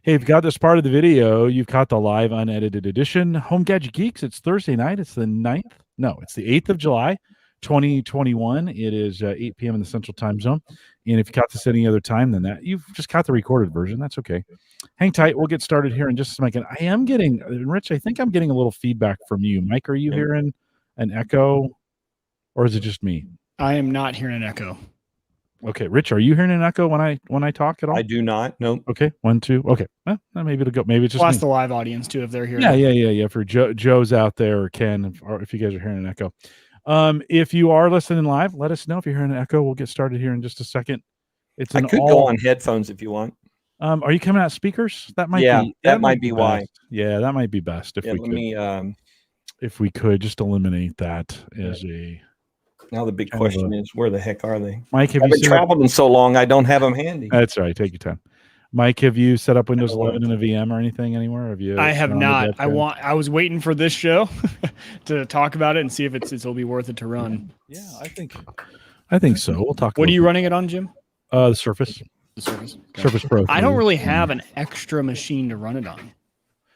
Hey, you've got this part of the video. You've got the live unedited edition. Home Gadget Geeks. It's Thursday night. It's the 9th. No, it's the 8th of July, 2021. It is 8 p.m. in the Central Time Zone. And if you caught this any other time than that, you've just caught the recorded version. That's okay. Hang tight. We'll get started here in just a second. I am getting, Rich, I think I'm getting a little feedback from you. Mike, are you hearing an echo, or is it just me? I am not hearing an echo. Okay, Rich, are you hearing an echo when I talk at all? I do not. Nope. Okay, 1, 2. Okay, well, maybe it'll go. Maybe it's just We'll ask the live audience too if they're here. Yeah. For Joe's out there, or Ken, or if you guys are hearing an echo. If you are listening live, let us know if you're hearing an echo. We'll get started here in just a second. I could go on headphones if you want. Are you coming out speakers? That might be. That might be why. Yeah, that might be best if we could. If we could just eliminate that as a. Now the big question is, where the heck are they? Mike, I've been traveling so long, I don't have them handy. That's all right. Take your time. Mike, have you set up Windows 11 in a VM or anything anywhere? Have you? I have not. I was waiting for this show to talk about it and see if it'll be worth it to run. Yeah, I think so. We'll talk. What are you running it on, Jim? The Surface. The Surface. Okay. Surface Pro. I don't really have an extra machine to run it on.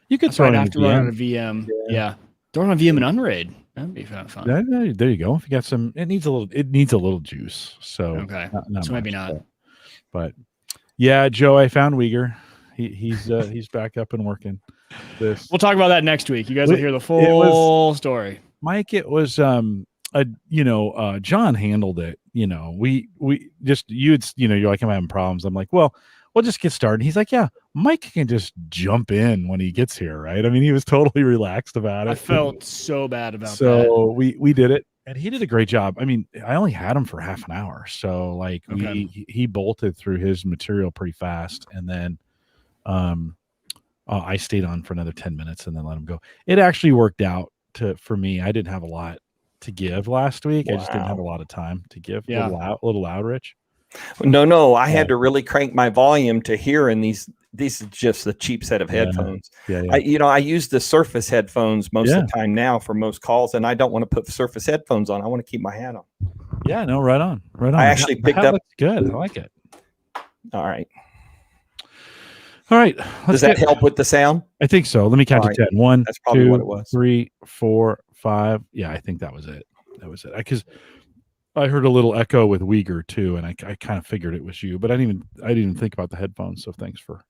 You could throw it have to run on a VM. Yeah. Throw it on a VM and Unraid. That'd be fun. There you go. If you got some, it needs a little juice. So okay, not so maybe not. But yeah, Joe, I found Uyghur. He's back up and working. We'll talk about that next week. You guys will hear the full story. Mike, it was John handled it. We just you're like, I'm having problems. I'm like, well, we'll just get started. He's like, yeah, Mike can just jump in when he gets here, right? I mean, he was totally relaxed about it. I felt so bad about that. So we did it, and he did a great job. I mean, I only had him for half an hour, so like he bolted through his material pretty fast, and then I stayed on for another 10 minutes and then let him go. It actually worked out for me. I didn't have a lot to give last week. Wow. I just didn't have a lot of time to give. Yeah. A little loud, Rich. No, I had to really crank my volume to hear, and these are just the cheap set of headphones. Yeah. I use the Surface headphones most of the time now for most calls, and I don't want to put Surface headphones on. I want to keep my hat on. Yeah, no, right on. I actually picked up. Looks good. I like it. All right. Does that help with the sound? I think so. Let me count to 10. 1, That's probably 2, what it was. 3, 4, 5. Yeah, I think that was it. Because I heard a little echo with Uyghur too, and I kind of figured it was you, but I didn't even think about the headphones. So thanks for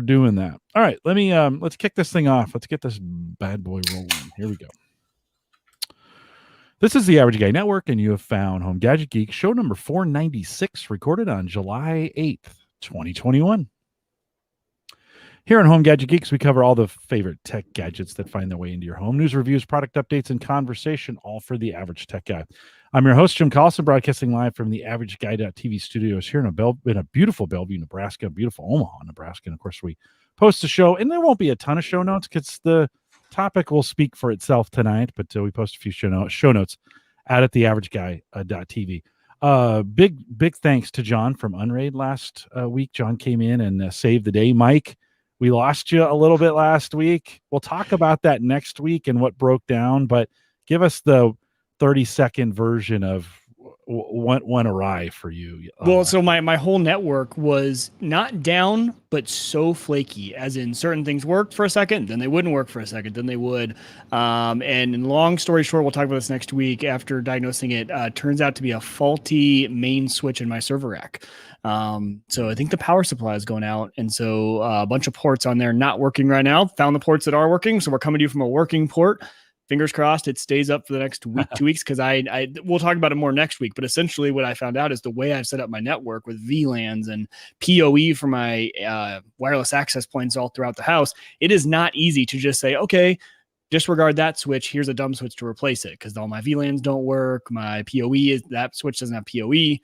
doing that. All right, let's kick this thing off. Let's get this bad boy rolling. Here we go. This is the Average Guy Network, and you have found Home Gadget Geeks, show number 496, recorded on July 8th, 2021. Here on Home Gadget Geeks, we cover all the favorite tech gadgets that find their way into your home. News, reviews, product updates, and conversation, all for the average tech guy. I'm your host, Jim Collison, broadcasting live from the AverageGuy.tv studios here in a beautiful Bellevue, Nebraska, beautiful Omaha, Nebraska. And, of course, we post the show, and there won't be a ton of show notes because the topic will speak for itself tonight, but we post a few show notes out at the AverageGuy.tv. Big thanks to John from Unraid last week. John came in and saved the day. Mike, we lost you a little bit last week. We'll talk about that next week and what broke down, but give us the 30-second version of what went awry for you. Well, so my whole network was not down, but so flaky, as in certain things worked for a second, then they wouldn't work for a second, then they would. And long story short, we'll talk about this next week. After diagnosing it, turns out to be a faulty main switch in my server rack. So I think the power supply is going out. And so a bunch of ports on there not working right now. Found the ports that are working. So we're coming to you from a working port. Fingers crossed it stays up for the next week, 2 weeks, because we'll talk about it more next week. But essentially what I found out is the way I've set up my network with VLANs and PoE for my wireless access points all throughout the house, it is not easy to just say, okay, disregard that switch. Here's a dumb switch to replace it because all my VLANs don't work. My PoE that switch doesn't have PoE.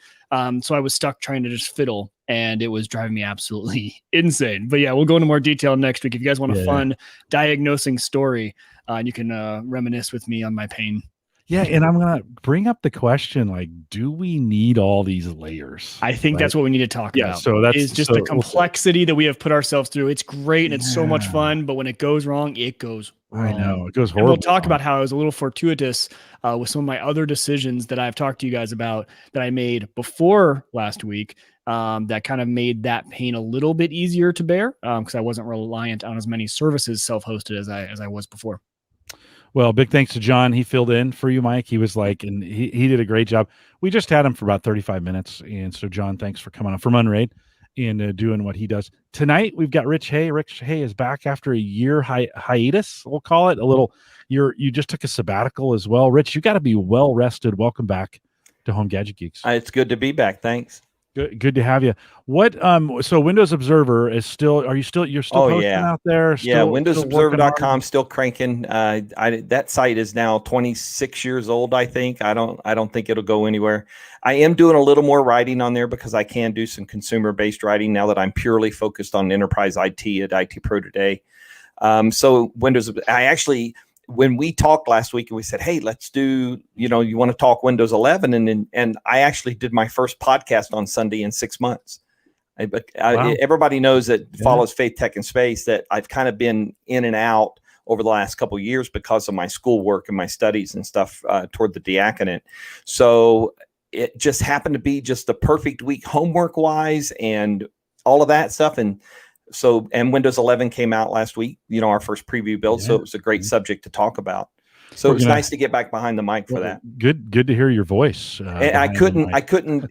So I was stuck trying to just fiddle, and it was driving me absolutely insane. But yeah, we'll go into more detail next week. If you guys want a fun diagnosing story, you can reminisce with me on my pain. Yeah, and I'm going to bring up the question, like, do we need all these layers? I think that's what we need to talk about. So that's just the complexity that we have put ourselves through. It's great and it's so much fun, but when it goes wrong, it goes wrong. I know, it goes horrible. And we'll talk about how I was a little fortuitous with some of my other decisions that I've talked to you guys about that I made before last week that kind of made that pain a little bit easier to bear because I wasn't reliant on as many services self-hosted as I was before. Well, big thanks to John. He filled in for you, Mike. He was like, and he did a great job. We just had him for about 35 minutes. And so, John, thanks for coming on from Unraid and doing what he does. Tonight, we've got Rich Hay. Rich Hay is back after a year hiatus, we'll call it. You just took a sabbatical as well. Rich, you got to be well rested. Welcome back to Home Gadget Geeks. It's good to be back. Thanks. Good to have you. What so Windows Observer is still, you're still posting out there? WindowsObserver.com still cranking. That site is now 26 years old, I think. I don't think it'll go anywhere. I am doing a little more writing on there because I can do some consumer-based writing now that I'm purely focused on enterprise IT at IT Pro Today. So when we talked last week and we said, hey, let's do, you want to talk Windows 11. And I actually did my first podcast on Sunday in 6 months. Wow. Everybody knows that follows Faith, Tech, and Space that I've kind of been in and out over the last couple of years because of my schoolwork and my studies and stuff toward the diaconate. So it just happened to be just the perfect week homework wise and all of that stuff. And Windows 11 came out last week, our first preview build. So it was a great subject to talk about. So it was nice to get back behind the mic for that. Good to hear your voice. And I couldn't,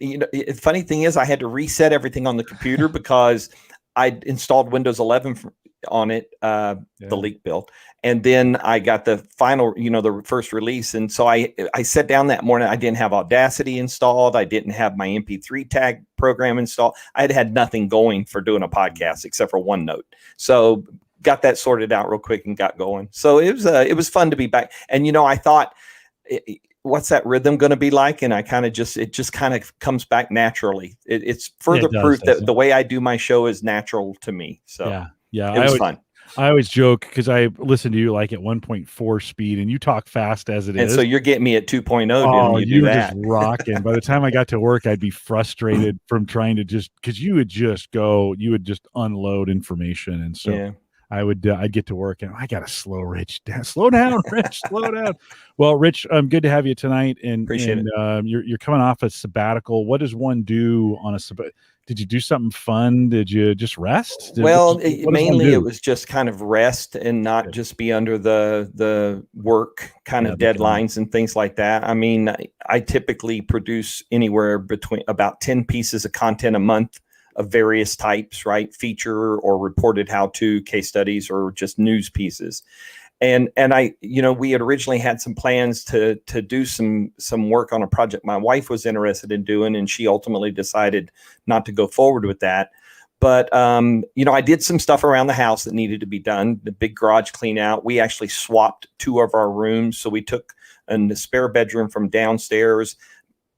the funny thing is I had to reset everything on the computer because I installed Windows 11 on it, the leak build. And then I got the final, the first release. And so I sat down that morning. I didn't have Audacity installed. I didn't have my MP3 tag program installed. I had nothing going for doing a podcast except for OneNote. So got that sorted out real quick and got going. So it was fun to be back. And, I thought, what's that rhythm going to be like? And it just kind of comes back naturally. It's further proof that the way I do my show is natural to me. So it was fun. I always joke because I listen to you like at 1.4 speed and you talk fast as it is. And so you're getting me at 2.0. Oh, you were just rocking. By the time I got to work, I'd be frustrated from trying to because you would just unload information. And so I'd get to work and I got to slow Rich down. Slow down, Rich, slow down. Well, Rich, good to have you tonight. And appreciate it. You're coming off a sabbatical. What does one do on a sabbatical? Did you do something fun? Did you just rest? Mainly it was just kind of rest and not just be under the work kind of deadlines and things like that. I mean, I typically produce anywhere between about 10 pieces of content a month of various types, right? Feature or reported how-to case studies or just news pieces. And I, we had originally had some plans to do some work on a project my wife was interested in doing, and she ultimately decided not to go forward with that. But, I did some stuff around the house that needed to be done. The big garage clean out. We actually swapped 2 of our rooms. So we took the spare bedroom from downstairs,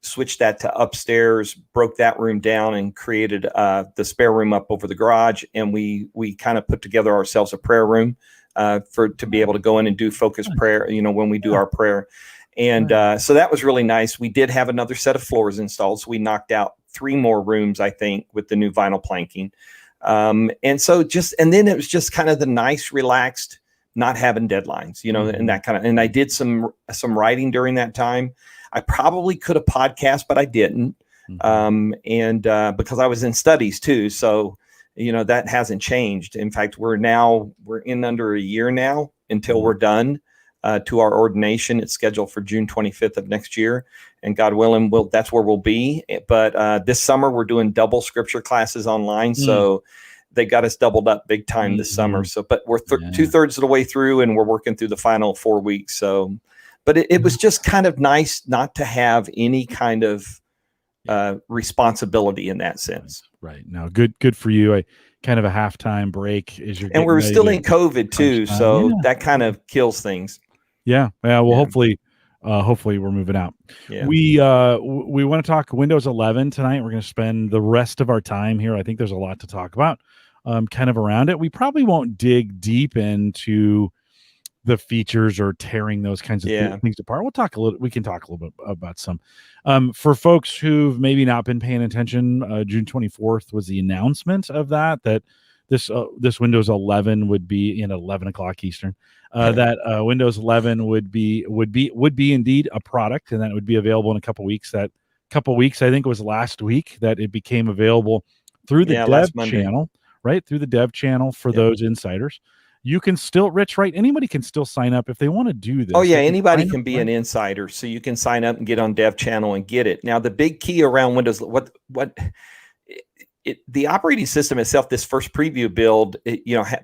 switched that to upstairs, broke that room down and created the spare room up over the garage. And we kind of put together ourselves a prayer room to be able to go in and do focused prayer, when we do our prayer. And so that was really nice. We did have another set of floors installed. So we knocked out 3 more rooms, I think, with the new vinyl planking. And then it was just kind of the nice, relaxed, not having deadlines, and that kind of, and I did some writing during that time. I probably could have podcast, but I didn't. Because I was in studies too. So, that hasn't changed. In fact, we're in under a year now until we're done to our ordination. It's scheduled for June 25th of next year. And God willing, that's where we'll be. But this summer, we're doing double scripture classes online. So they got us doubled up big time this summer. So, but we're 2/3 of the way through and we're working through the final 4 weeks. So, but it was just kind of nice not to have any kind of responsibility in that sense. Right. No, good for you. Kind of a halftime break and we're still in COVID too. So that kind of kills things. Yeah. Well, hopefully we're moving out. Yeah. We want to talk Windows 11 tonight. We're going to spend the rest of our time here. I think there's a lot to talk about kind of around it. We probably won't dig deep into the features or tearing those kinds of things apart. We can talk a little bit about some. For folks who've maybe not been paying attention, June 24th was the announcement of that this Windows 11 would be in 11 o'clock Eastern. That Windows 11 would be indeed a product, and that it would be available in a couple weeks. That couple weeks. I think it was last week that it became available through the dev channel, right? Through the dev channel for those insiders. You can still, Rich, right? Anybody can still sign up if they want to do this. Oh yeah, anybody can be an insider, so you can sign up and get on dev channel and get it. Now, the big key around Windows, the operating system itself, this first preview build,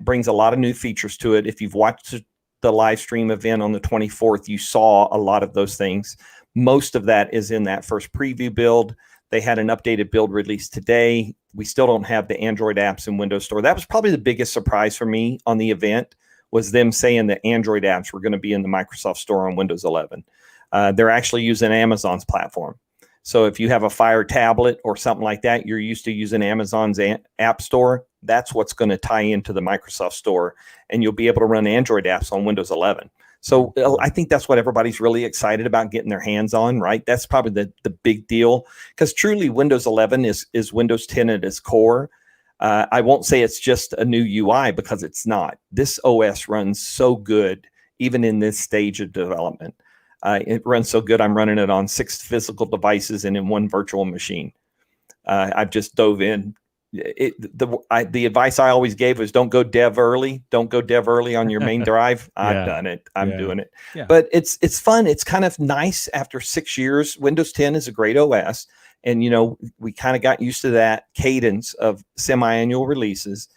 brings a lot of new features to it. If you've watched the live stream event on the 24th, you saw a lot of those things. Most of that is in that first preview build. They had an updated build released today. We still don't have the Android apps in Windows Store. That was probably the biggest surprise for me on the event, was them saying that Android apps were going to be in the Microsoft Store on Windows 11. They're actually using Amazon's platform. So if you have a Fire tablet or something like that, you're used to using Amazon's app store, that's what's going to tie into the Microsoft Store, and you'll be able to run Android apps on Windows 11. So I think that's what everybody's really excited about getting their hands on, right? That's probably the big deal, because truly Windows 11 is Windows 10 at its core. I won't say it's just a new UI, because it's not. This OS runs so good, even in this stage of development. It runs so good, I'm running it on 6 physical devices and in 1 virtual machine. I've just dove in. The advice I always gave was don't go dev early. Don't go dev early on your main drive. I've done it. I'm doing it. Yeah. But it's fun. It's kind of nice after 6 years. Windows 10 is a great OS. And, we kind of got used to that cadence of semi-annual releases.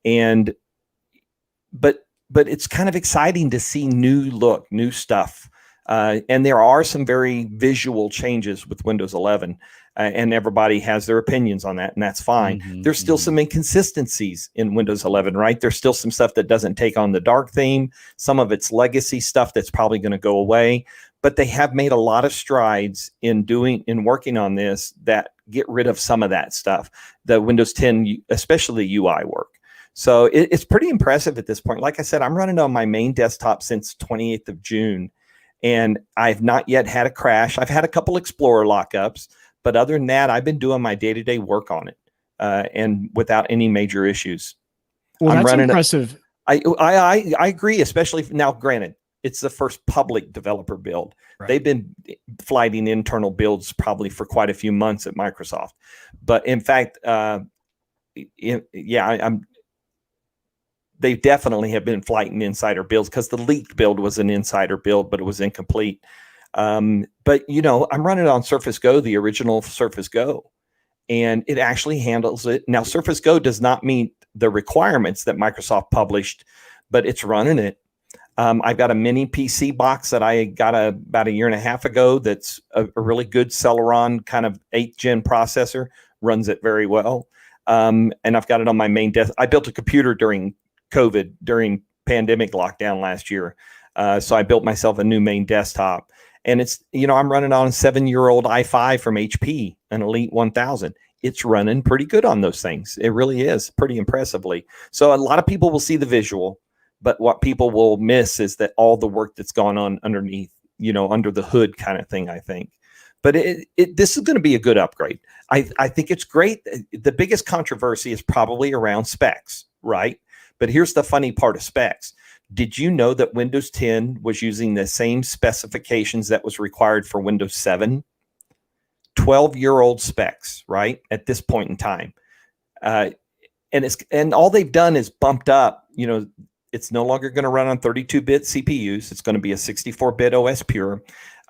But it's kind of exciting to see new stuff. And there are some very visual changes with Windows 11. And everybody has their opinions on that, and that's fine. There's still some inconsistencies in Windows 11, right? There's still some stuff that doesn't take on the dark theme, some of its legacy stuff that's probably going to go away, but they have made a lot of strides in working on this that get rid of some of that stuff, the Windows 10, especially UI work. So it's pretty impressive at this point. Like I said, I'm running on my main desktop since 28th of June, and I've not yet had a crash. I've had a couple Explorer lockups, but other than that, I've been doing my day-to-day work on it, and without any major issues. Well, that's impressive. I agree, especially now. Granted, it's the first public developer build. Right. They've been flighting internal builds probably for quite a few months at Microsoft, but in fact, they definitely have been flighting insider builds, because the leaked build was an insider build, but it was incomplete. But I'm running it on Surface Go, the original Surface Go, and it actually handles it. Now, Surface Go does not meet the requirements that Microsoft published, but it's running it. I've got a mini PC box that I got about a year and a half ago. That's a really good Celeron kind of 8th gen processor, runs it very well. And I've got it on my main desk. I built a computer during COVID, during pandemic lockdown last year. So I built myself a new main desktop. And it's, I'm running on a 7-year-old i5 from HP, an Elite 1000. It's running pretty good on those things. It really is, pretty impressively. So a lot of people will see the visual, but what people will miss is that all the work that's gone on underneath, under the hood kind of thing, I think. But this is going to be a good upgrade. I think it's great. The biggest controversy is probably around specs, right? But here's the funny part of specs. Did you know that Windows 10 was using the same specifications that was required for Windows 7? 12-year-old specs, right? At this point in time. And all they've done is bumped up, it's no longer going to run on 32-bit CPUs. It's going to be a 64-bit OS pure.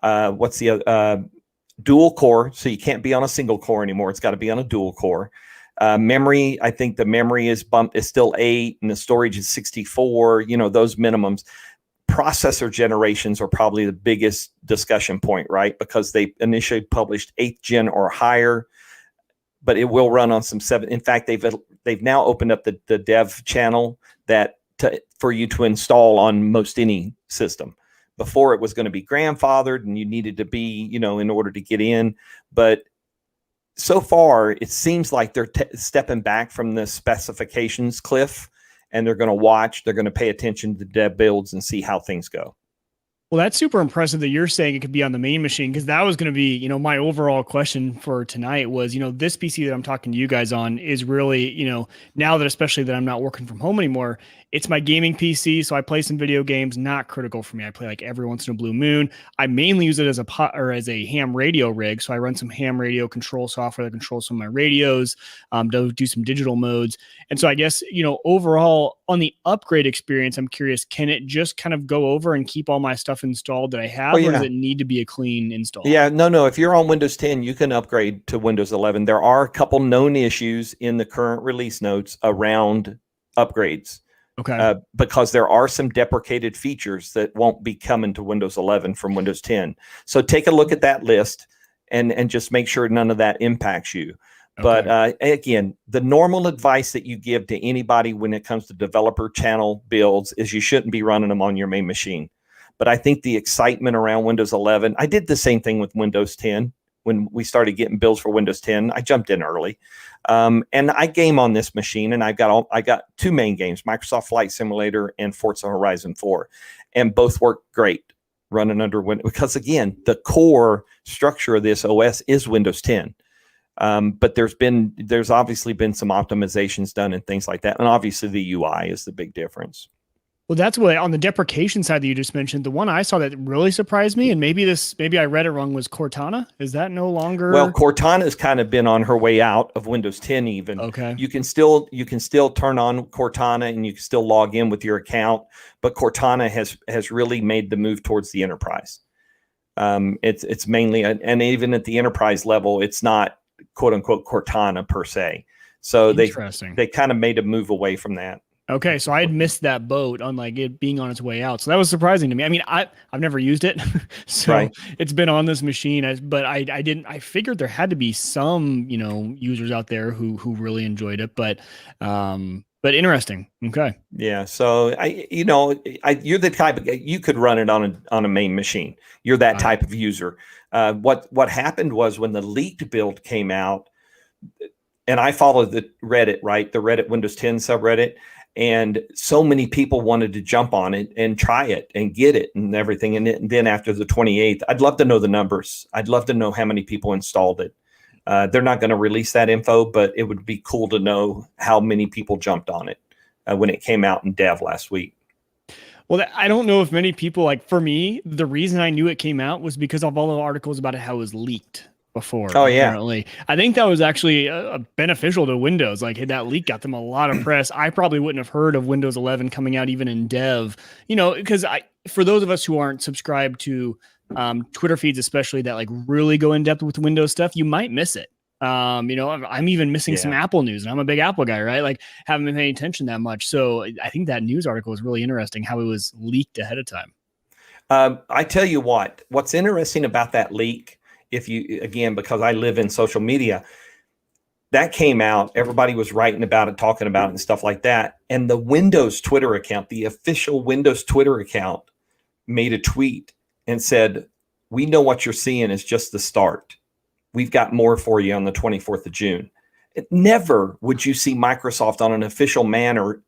What's the dual core? So you can't be on a single core anymore. It's got to be on a dual core. Memory, I think the memory is still 8 and the storage is 64, those minimums. Processor generations are probably the biggest discussion point, right? Because they initially published 8th gen or higher, but it will run on some 7. In fact, they've now opened up the dev channel for you to install on most any system. Before, it was going to be grandfathered and you needed to be, in order to get in. But so far, it seems like they're stepping back from the specifications cliff, and they're going to pay attention to dev builds and see how things go. Well, that's super impressive that you're saying it could be on the main machine, because that was going to be, my overall question for tonight was, this PC that I'm talking to you guys on is really, now that especially that I'm not working from home anymore, it's my gaming PC. So I play some video games, not critical for me. I play like every once in a blue moon. I mainly use it as a ham radio rig. So I run some ham radio control software that controls some of my radios, do some digital modes. And so I guess, overall on the upgrade experience, I'm curious, can it just kind of go over and keep all my stuff installed that I have, or does it need to be a clean install? Yeah, no. If you're on Windows 10, you can upgrade to Windows 11. There are a couple known issues in the current release notes around upgrades. Okay. Because there are some deprecated features that won't be coming to Windows 11 from Windows 10. So take a look at that list and just make sure none of that impacts you. Okay. But again, the normal advice that you give to anybody when it comes to developer channel builds is you shouldn't be running them on your main machine. But I think the excitement around Windows 11, I did the same thing with Windows 10. When we started getting builds for Windows 10, I jumped in early. And I game on this machine, and I got two main games, Microsoft Flight Simulator and Forza Horizon 4. And both work great running under Windows, because again, the core structure of this OS is Windows 10. But there's obviously been some optimizations done and things like that. And obviously the UI is the big difference. Well, that's what on the deprecation side that you just mentioned, the one I saw that really surprised me, and maybe I read it wrong, was Cortana. Is that no longer? Well, Cortana has kind of been on her way out of Windows 10 even. Okay. You can still turn on Cortana and you can still log in with your account, but Cortana has really made the move towards the enterprise. It's mainly, and even at the enterprise level, it's not quote unquote Cortana per se. So they kind of made a move away from that. Okay, so I had missed that boat on like it being on its way out. So that was surprising to me. I mean, I've never used it, so It's been on this machine. But I figured there had to be some users out there who really enjoyed it. But interesting. Okay. Yeah. So you're the type of, you could run it on a main machine. You're that type of user. What happened was when the leaked build came out, and I followed the Reddit, right? The Reddit Windows 10 subreddit. And so many people wanted to jump on it and try it and get it and everything. And then after the 28th, I'd love to know the numbers. I'd love to know how many people installed it. They're not going to release that info, but it would be cool to know how many people jumped on it when it came out in dev last week. Well, I don't know if many people, like for me, the reason I knew it came out was because of all the articles about how it was leaked before. Oh, apparently. Yeah. I think that was actually beneficial to Windows. Like that leak got them a lot of press. I probably wouldn't have heard of Windows 11 coming out even in dev, because for those of us who aren't subscribed to Twitter feeds, especially that like really go in depth with Windows stuff, you might miss it. I'm even missing some Apple news, and I'm a big Apple guy, right? Like haven't been paying attention that much. So I think that news article was really interesting, how it was leaked ahead of time. I tell you what's interesting about that leak, because I live in social media, that came out, everybody was writing about it, talking about it and stuff like that. And the Windows Twitter account, the official Windows Twitter account, made a tweet and said, "We know what you're seeing is just the start. We've got more for you on the 24th of June." Never would you see Microsoft on an official manner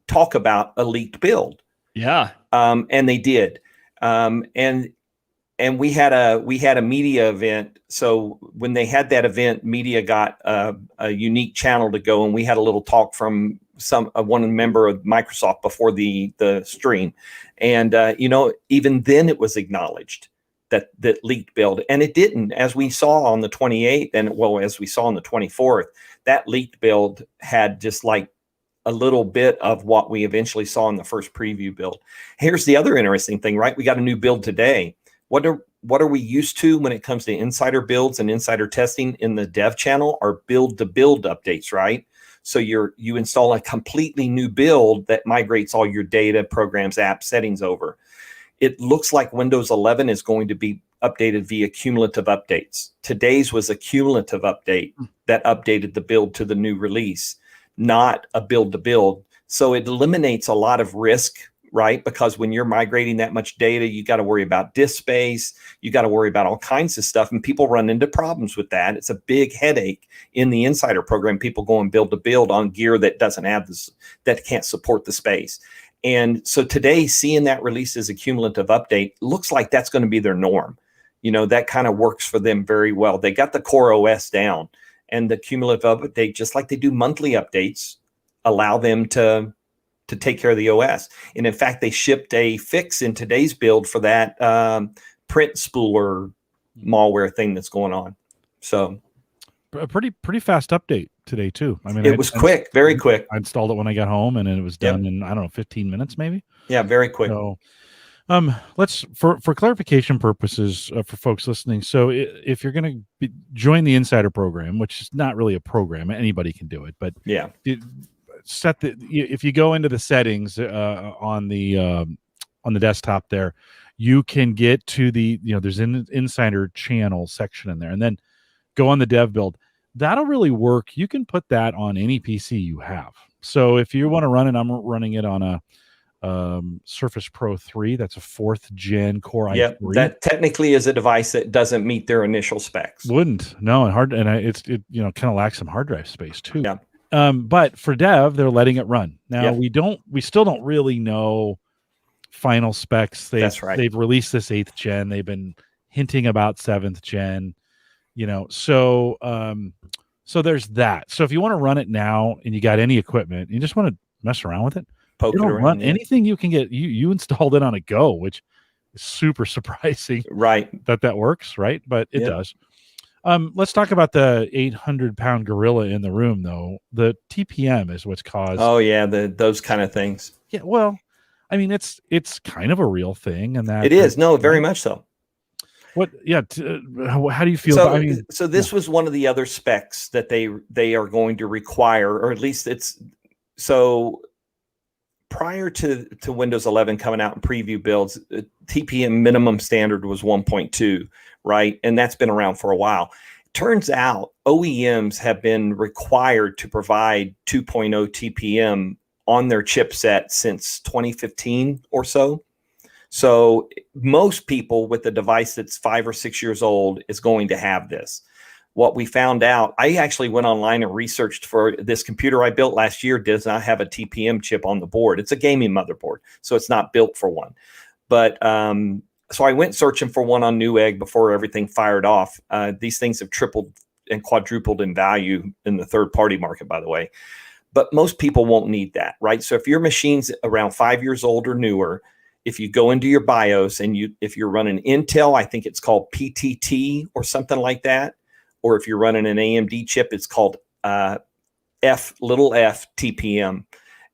talk about a leaked build. Yeah. And they did. And we had a media event. So when they had that event, media got a unique channel to go, and we had a little talk from one member of Microsoft before the stream, and even then it was acknowledged that leaked build, and it didn't, as we saw on the 28th, and as we saw on the 24th, that leaked build had just like a little bit of what we eventually saw in the first preview build. Here's the other interesting thing, right? We got a new build today. What are we used to when it comes to insider builds and insider testing in the dev channel are build to build updates, right? So you install a completely new build that migrates all your data, programs, apps, settings over. It looks like Windows 11 is going to be updated via cumulative updates. Today's was a cumulative update that updated the build to the new release, not a build to build. So it eliminates a lot of risk, right? Because when you're migrating that much data, you got to worry about disk space. You got to worry about all kinds of stuff. And people run into problems with that. It's a big headache in the insider program. People go and build to build on gear that doesn't have this, that can't support the space. And so today, seeing that release as a cumulative update looks like that's going to be their norm. That kind of works for them very well. They got the core OS down, and the cumulative update, just like they do monthly updates, allow them to take care of the OS. And in fact, they shipped a fix in today's build for that print spooler malware thing that's going on. So a pretty fast update today too. I mean, it was quick, very quick. I installed it when I got home, and it was done in, I don't know, 15 minutes maybe. Yeah, very quick. So let's for clarification purposes for folks listening. So if you're going to join the Insider program, which is not really a program, anybody can do it, but yeah, if you go into the settings on the desktop there, you can get to the, there's an Insider channel section in there, and then go on the dev build. That'll really work. You can put that on any PC you have. So if you want to run it, I'm running it on a Surface Pro 3. That's a 4th gen Core i3. Yeah, that technically is a device that doesn't meet their initial specs. Wouldn't. No, and it kind of lacks some hard drive space too. Yeah. But for dev, they're letting it run. Now we still don't really know final specs. That's right. They've released this 8th gen. They've been hinting about 7th gen. So there's that. So if you want to run it now and you got any equipment, you just want to mess around with it, poke it around, run anything you can get. You installed it on a go, which is super surprising, right? That works, right? But it does. Let's talk about the 800-pound gorilla in the room, though. The TPM is what's caused. Oh yeah, those kind of things. Yeah, well, I mean, it's kind of a real thing, and that it is. No, very much so. What? Yeah. How do you feel? So this was one of the other specs that they are going to require, or at least it's so. Prior to Windows 11 coming out in preview builds, TPM minimum standard was 1.2, right? And that's been around for a while. Turns out OEMs have been required to provide 2.0 TPM on their chipset since 2015 or so. So most people with a device that's 5 or 6 years old is going to have this. What we found out, I actually went online and researched for this computer I built last year, does not have a TPM chip on the board. It's a gaming motherboard, so it's not built for one. But so I went searching for one on Newegg before everything fired off. These things have tripled and quadrupled in value in the third-party market, by the way. But most people won't need that, right? So if your machine's around 5 years old or newer, if you go into your BIOS and if you're running Intel, I think it's called PTT or something like that. Or if you're running an AMD chip, it's called f TPM.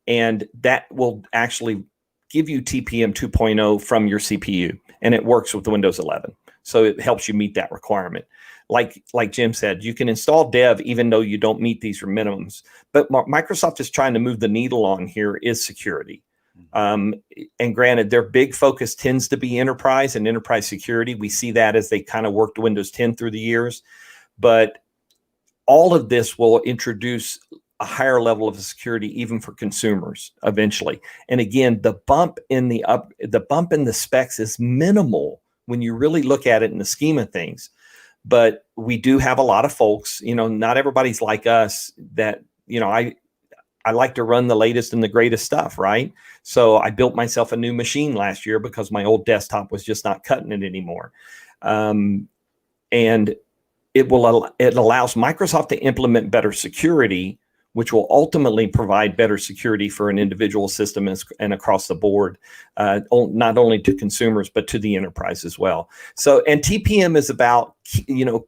And that will actually give you TPM 2.0 from your CPU. And it works with Windows 11. So it helps you meet that requirement. Like Jim said, you can install dev even though you don't meet these minimums. But Microsoft is trying to move the needle on here is security. And granted, their big focus tends to be enterprise and enterprise security. We see that as they kind of worked Windows 10 through the years. But all of this will introduce a higher level of security even for consumers eventually. And again, the bump in the specs is minimal when you really look at it in the scheme of things. But we do have a lot of folks, not everybody's like us that, I like to run the latest and the greatest stuff, right? So I built myself a new machine last year because my old desktop was just not cutting it anymore. And it allows Microsoft to implement better security, which will ultimately provide better security for an individual system and across the board, not only to consumers, but to the enterprise as well. So, and TPM is about, it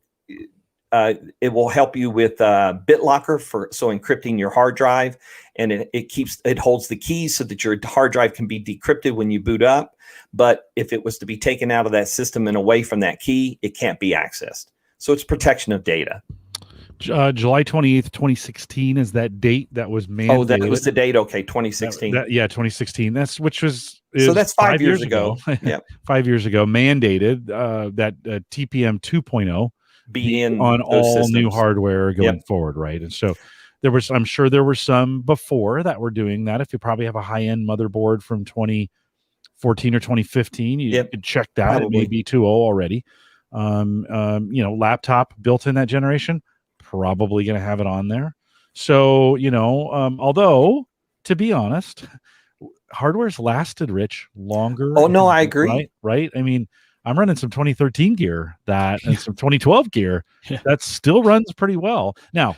will help you with BitLocker so encrypting your hard drive, and it holds the keys so that your hard drive can be decrypted when you boot up. But if it was to be taken out of that system and away from that key, it can't be accessed. So it's protection of data. July 28th, 2016 is that date that was mandated. Oh, that was the date. Okay, 2016. 2016. That's so that's 5 years ago. Yeah, 5 years ago, mandated that TPM 2.0 be in on all systems. New hardware going forward, right? And so I'm sure there were some before that were doing that. If you probably have a high-end motherboard from 2014 or 2015, you could check that. Probably. It may be 2.0 already. Laptop built in that generation, probably going to have it on there. So, although to be honest, hardware's lasted, Rich, longer. Oh no, I agree. Right. I mean, I'm running some 2013 gear and some 2012 gear that still runs pretty well. Now,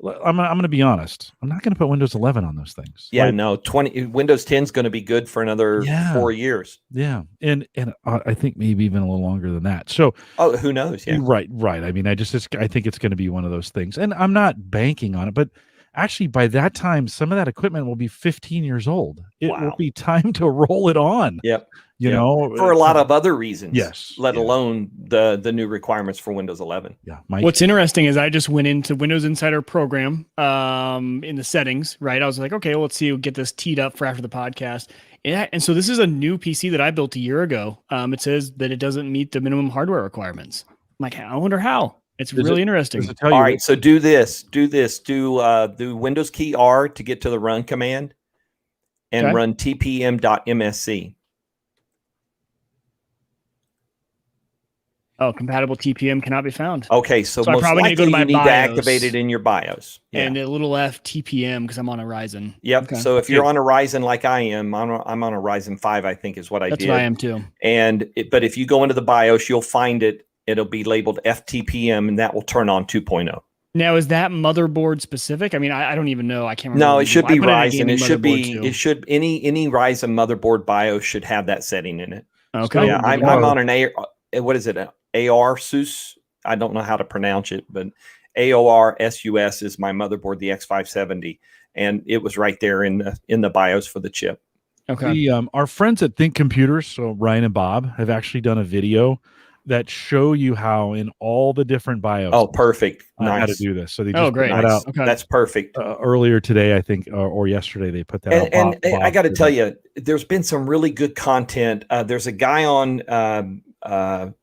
I'm going to be honest. I'm not going to put Windows 11 on those things. Yeah, no. Windows 10 is going to be good for another 4 years. Yeah, and I think maybe even a little longer than that. So, who knows? Yeah, right. I mean, I think it's going to be one of those things, and I'm not banking on it, but actually, by that time, some of that equipment will be 15 years old. It will be time to roll it on. Yep. You know, for a lot of other reasons. Yes. Let alone the new requirements for Windows 11. Yeah. What's interesting is I just went into Windows Insider Program in the settings, right? I was like, okay, well, let's see, we'll get this teed up for after the podcast. And so this is a new PC that I built a year ago. It says that it doesn't meet the minimum hardware requirements. I'm like, I wonder how. It's really interesting. All right, so do this. Do Windows key R to get to the run command, and run tpm.msc. Oh, compatible TPM cannot be found. Okay, so most probably likely go to my you need BIOS to activate it in your BIOS. Yeah. And a little F TPM because I'm on a Ryzen. Yep. Okay. So if you're on a Ryzen like I am, I'm on a Ryzen 5, I think is what I did. That's what I am too. But if you go into the BIOS, you'll find it. It'll be labeled FTPM, and that will turn on 2.0. Now, is that motherboard specific? I mean, I don't even know. I can't remember. No, it should be Ryzen. Any Ryzen motherboard BIOS should have that setting in it. Okay. So, yeah, I'm on an what is it? ARSUS. I don't know how to pronounce it, but AORSUS is my motherboard, the X570, and it was right there in the BIOS for the chip. Okay. Our friends at Think Computers, so Ryan and Bob, have actually done a video that show you how in all the different BIOS. Oh, perfect! Nice. How to do this. So they just great. Put that out. Okay. That's perfect. Earlier today, I think, or yesterday, they put that out. And I got to tell you, there's been some really good content. There's a guy on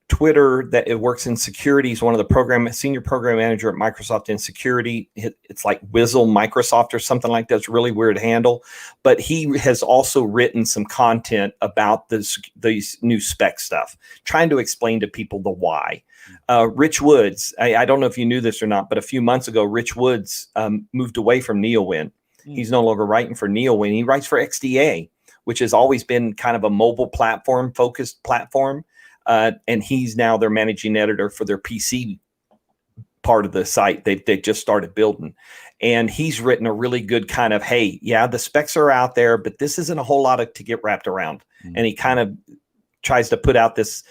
Twitter that it works in security. He's one of the senior program manager at Microsoft in security. It's like Wizzle Microsoft or something like that. It's a really weird handle, but he has also written some content about these new spec stuff, trying to explain to people the why. Rich Woods, I don't know if you knew this or not, but a few months ago, Rich Woods moved away from NeoWin. He's no longer writing for NeoWin. He writes for XDA, which has always been kind of a mobile platform focused platform. And he's now their managing editor for their PC part of the site. They just started building, and he's written a really good kind of, hey, yeah, the specs are out there, but this isn't a whole lot to get wrapped around. And he kind of tries to put out this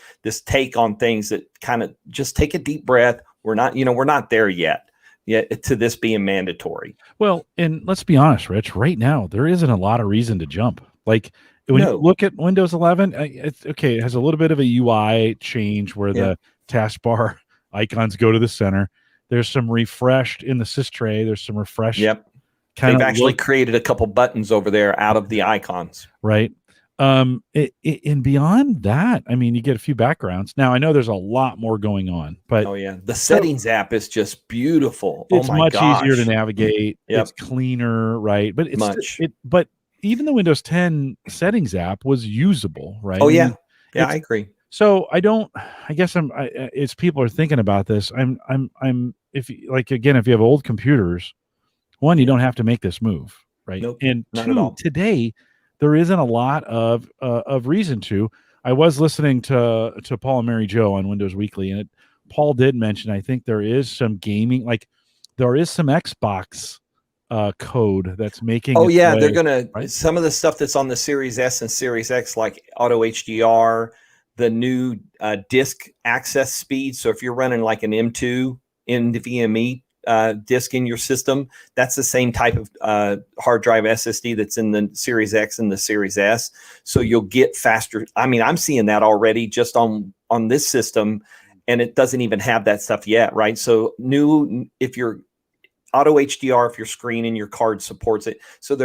take on things that kind of just take a deep breath. We're not there yet to this being mandatory. Well, and let's be honest, Rich, right now, there isn't a lot of reason to jump. Like, when you look at Windows 11, it's okay. It has a little bit of a UI change where the taskbar icons go to the center. There's some refreshed in the sys tray. There's some refreshed. Yep. They've actually created a couple buttons over there out of the icons. Right. And beyond that, I mean, you get a few backgrounds. Now, I know there's a lot more going on, but the settings app is just beautiful. It's much easier to navigate. Yep. It's cleaner, right? But but even the Windows 10 settings app was usable, right? Oh yeah, I agree. So I guess as people are thinking about this, if you have old computers, one, you don't have to make this move, right? Nope, and not at all. Today there isn't a lot of reason to. I was listening to Paul and Mary Jo on Windows Weekly, and Paul did mention, I think there is some gaming, like there is some Xbox code that's making they're gonna some of the stuff that's on the Series S and Series X, like auto HDR, the new disk access speed. So if you're running like an M2 NVMe disk in your system, that's the same type of hard drive SSD that's in the Series X and the Series S. So you'll get faster. I mean, I'm seeing that already just on this system, and it doesn't even have that stuff yet, right? So if you're auto HDR, if your screen and your card supports it. So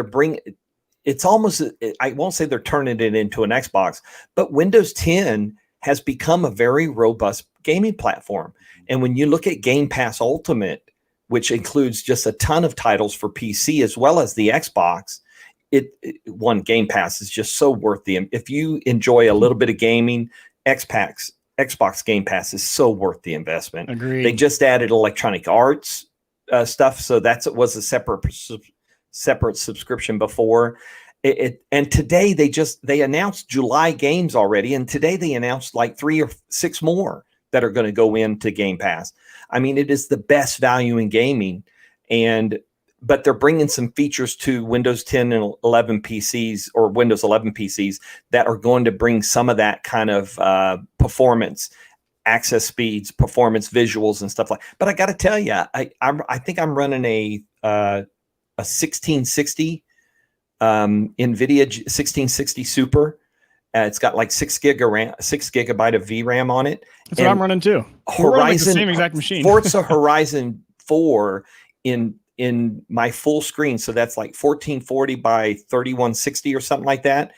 it's almost, I won't say they're turning it into an Xbox, but Windows 10 has become a very robust gaming platform. And when you look at Game Pass Ultimate, which includes just a ton of titles for PC as well as the Xbox, Game Pass is just so worth if you enjoy a little bit of gaming, Xbox Game Pass is so worth the investment. Agreed. They just added Electronic Arts stuff, so it was a separate subscription before, And today they announced July games already, and today they announced like 3 or 6 more that are going to go into Game Pass. I mean, it is the best value in gaming, but they're bringing some features to Windows 10 and 11 PCs or Windows 11 PCs that are going to bring some of that kind of performance, access speeds, performance visuals, and stuff like. But I got to tell you, I think I'm running a 1660 NVIDIA 1660 Super. It's got like 6 gigabyte of VRAM on it. That's what I'm running too. Horizon, the same exact machine. Forza Horizon 4 in my full screen. So that's like 1440 by 3160 or something like that.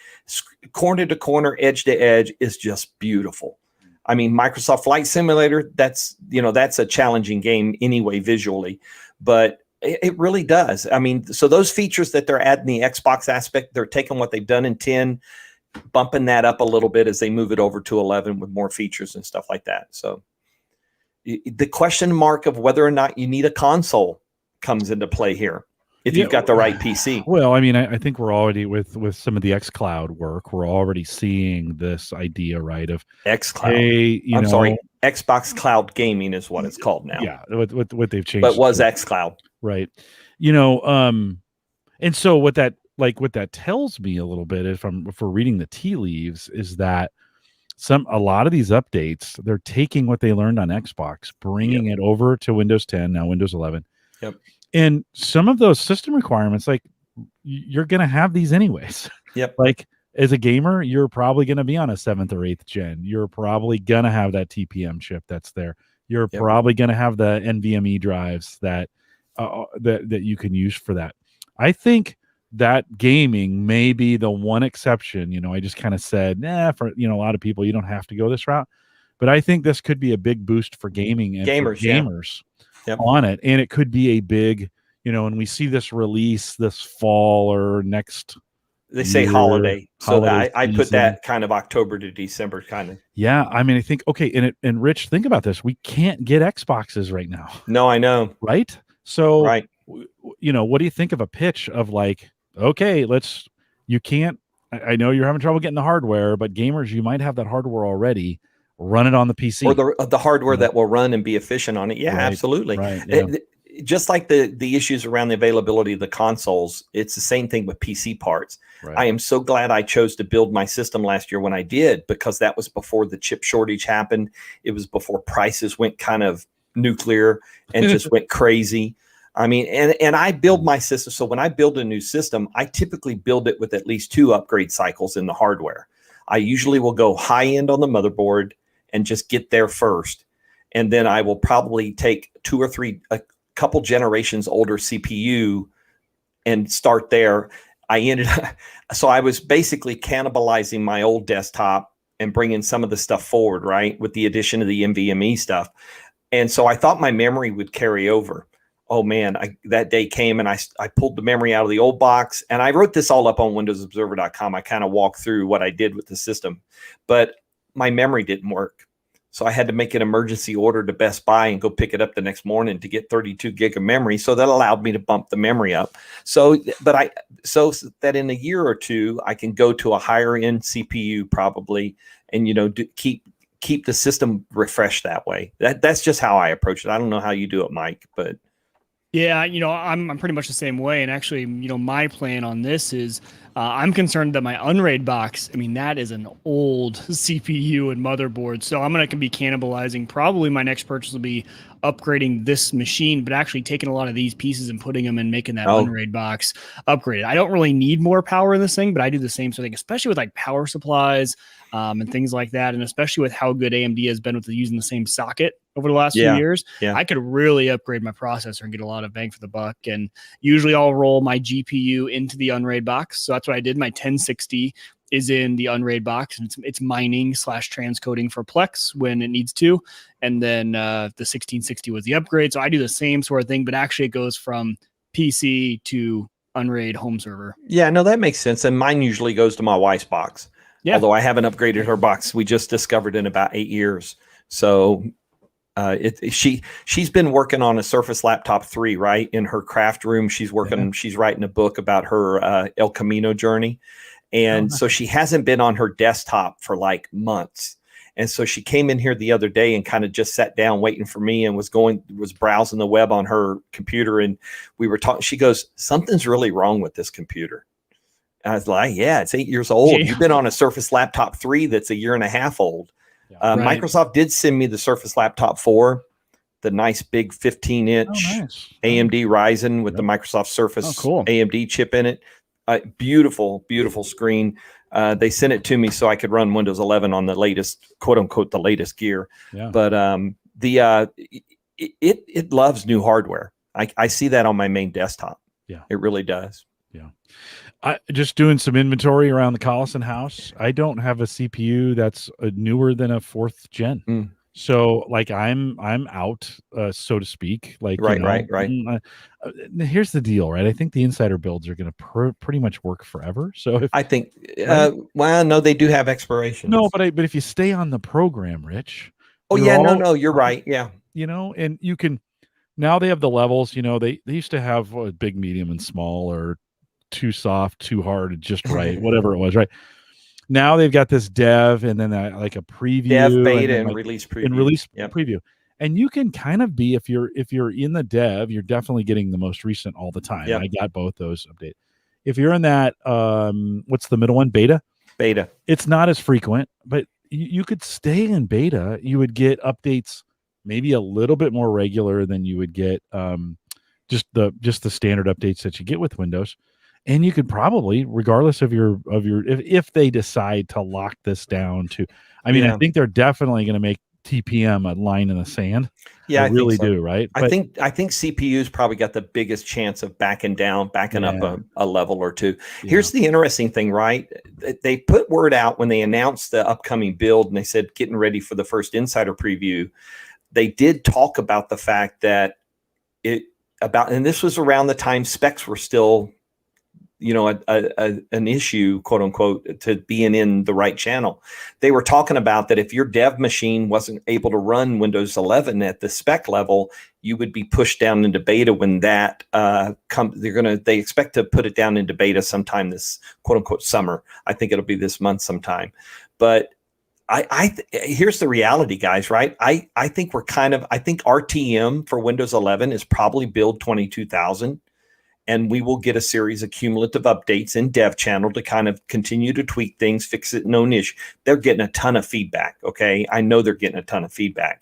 Corner to corner, edge to edge is just beautiful. I mean, Microsoft Flight Simulator, that's a challenging game anyway, visually, but it really does. I mean, so those features that they're adding the Xbox aspect, they're taking what they've done in 10, bumping that up a little bit as they move it over to 11 with more features and stuff like that. So the question mark of whether or not you need a console comes into play here if you've got the right PC. Well, I mean, I think we're already with some of the xCloud work, we're already seeing this idea, right, of xCloud. Hey, sorry, Xbox Cloud Gaming is what it's called now. Yeah, what they've changed. But was xCloud. Right. And so what that tells me a little bit, if we're reading the tea leaves, is that a lot of these updates, they're taking what they learned on Xbox, bringing it over to Windows 10, now Windows 11. Yep. And some of those system requirements, like you're going to have these anyways. Yep. Like as a gamer, you're probably going to be on a 7th or 8th gen. You're probably going to have that TPM chip that's there. You're probably going to have the NVMe drives that you can use for that. I think that gaming may be the one exception. I just kind of said, for a lot of people, you don't have to go this route. But I think this could be a big boost for gaming and gamers on it. And it could be a big, when we see this release this fall or next. They say holiday. So I put that kind of October to December kind of. Yeah. I mean, I think, okay. And Rich, think about this. We can't get Xboxes right now. No, I know. Right. So, right. What do you think of a pitch of like, okay, you can't, I know you're having trouble getting the hardware, but gamers, you might have that hardware already. Run it on the PC. Or the hardware that will run and be efficient on it. Yeah, absolutely. Right, yeah. Just like the issues around the availability of the consoles, it's the same thing with PC parts. Right. I am so glad I chose to build my system last year when I did, because that was before the chip shortage happened. It was before prices went kind of nuclear and just went crazy. I mean, and I build my system. So when I build a new system, I typically build it with at least 2 upgrade cycles in the hardware. I usually will go high end on the motherboard and just get there first. And then I will probably take 2 or 3, a couple generations older CPU and start there. So I was basically cannibalizing my old desktop and bringing some of the stuff forward, right, with the addition of the NVMe stuff. And so I thought my memory would carry over. Oh man, that day came and I pulled the memory out of the old box, and I wrote this all up on windowsobserver.com. I kind of walked through what I did with the system, but my memory didn't work. So I had to make an emergency order to Best Buy and go pick it up the next morning to get 32 gig of memory. So that allowed me to bump the memory up. So that in a year or two, I can go to a higher end CPU probably, and, keep the system refreshed that way. That's just how I approach it. I don't know how you do it, Mike, but. Yeah, I'm pretty much the same way. And actually, my plan on this is I'm concerned that my Unraid box, that is an old CPU and motherboard. So I'm going to be cannibalizing. Probably my next purchase will be upgrading this machine, but actually taking a lot of these pieces and putting them and making that Unraid box upgraded. I don't really need more power in this thing, but I do the same sort of thing, especially with like power supplies and things like that. And especially with how good AMD has been with using the same socket over the last few years, I could really upgrade my processor and get a lot of bang for the buck. And usually I'll roll my GPU into the Unraid box. So that's what I did. My 1060 is in the Unraid box, and it's mining / transcoding for Plex when it needs to. And then the 1660 was the upgrade. So I do the same sort of thing, but actually it goes from PC to Unraid home server. Yeah, no, that makes sense. And mine usually goes to my wife's box. Yeah. Although I haven't upgraded her box. We just discovered in about 8 years. So She's been working on a Surface Laptop 3, right, in her craft room. She's writing a book about her El Camino journey, and so she hasn't been on her desktop for like months. And so she came in here the other day and kind of just sat down waiting for me and was browsing the web on her computer, and we were talking. She goes, "Something's really wrong with this computer." I was like, "Yeah, it's 8 years old. You've been on a Surface Laptop 3 that's a year and a half old." Right. Microsoft did send me the Surface Laptop 4, the nice big 15-inch AMD Ryzen with the Microsoft Surface AMD chip in it. Beautiful, beautiful screen. They sent it to me so I could run Windows 11 on the latest, quote unquote, the latest gear. Yeah. But it loves new hardware. I see that on my main desktop. Yeah, it really does. Yeah. I just doing some inventory around the Collison house. I don't have a CPU that's newer than a 4th gen. So like I'm out, so to speak. Like right. Here's the deal, right? I think the insider builds are going to pretty much work forever. So if, I think, well, no, they do have expirations. No, but if you stay on the program, Rich. Oh yeah, no, you're right. Yeah, and you can. Now they have the levels. They used to have a big, medium, and small, or too soft, too hard, just right, whatever it was, right? Now they've got this dev and then like a preview, dev, beta, and release preview. Preview. And you can kind of be, if you're in the dev, you're definitely getting the most recent all the time. Yep. I got both those updates. If you're in that, what's the middle one? Beta. It's not as frequent, but you could stay in beta. You would get updates maybe a little bit more regular than you would get just the standard updates that you get with Windows. And you could probably, regardless of your if they decide to lock this down to, I mean, I think they're definitely going to make TPM a line in the sand. Yeah, I really do, right? I think CPU's probably got the biggest chance of backing up a level or two. Yeah. Here's the interesting thing, right? They put word out when they announced the upcoming build, and they said getting ready for the first insider preview. They did talk about the fact that and this was around the time specs were still, an issue, quote unquote, to being in the right channel. They were talking about that if your dev machine wasn't able to run Windows 11 at the spec level, you would be pushed down into beta when that they expect to put it down into beta sometime this, quote unquote, summer. I think it'll be this month sometime. But here's the reality, guys, right? I think RTM for Windows 11 is probably build 22,000. And we will get a series of cumulative updates in dev channel to kind of continue to tweak things, fix it, no issue. They're getting a ton of feedback. Okay. I know they're getting a ton of feedback.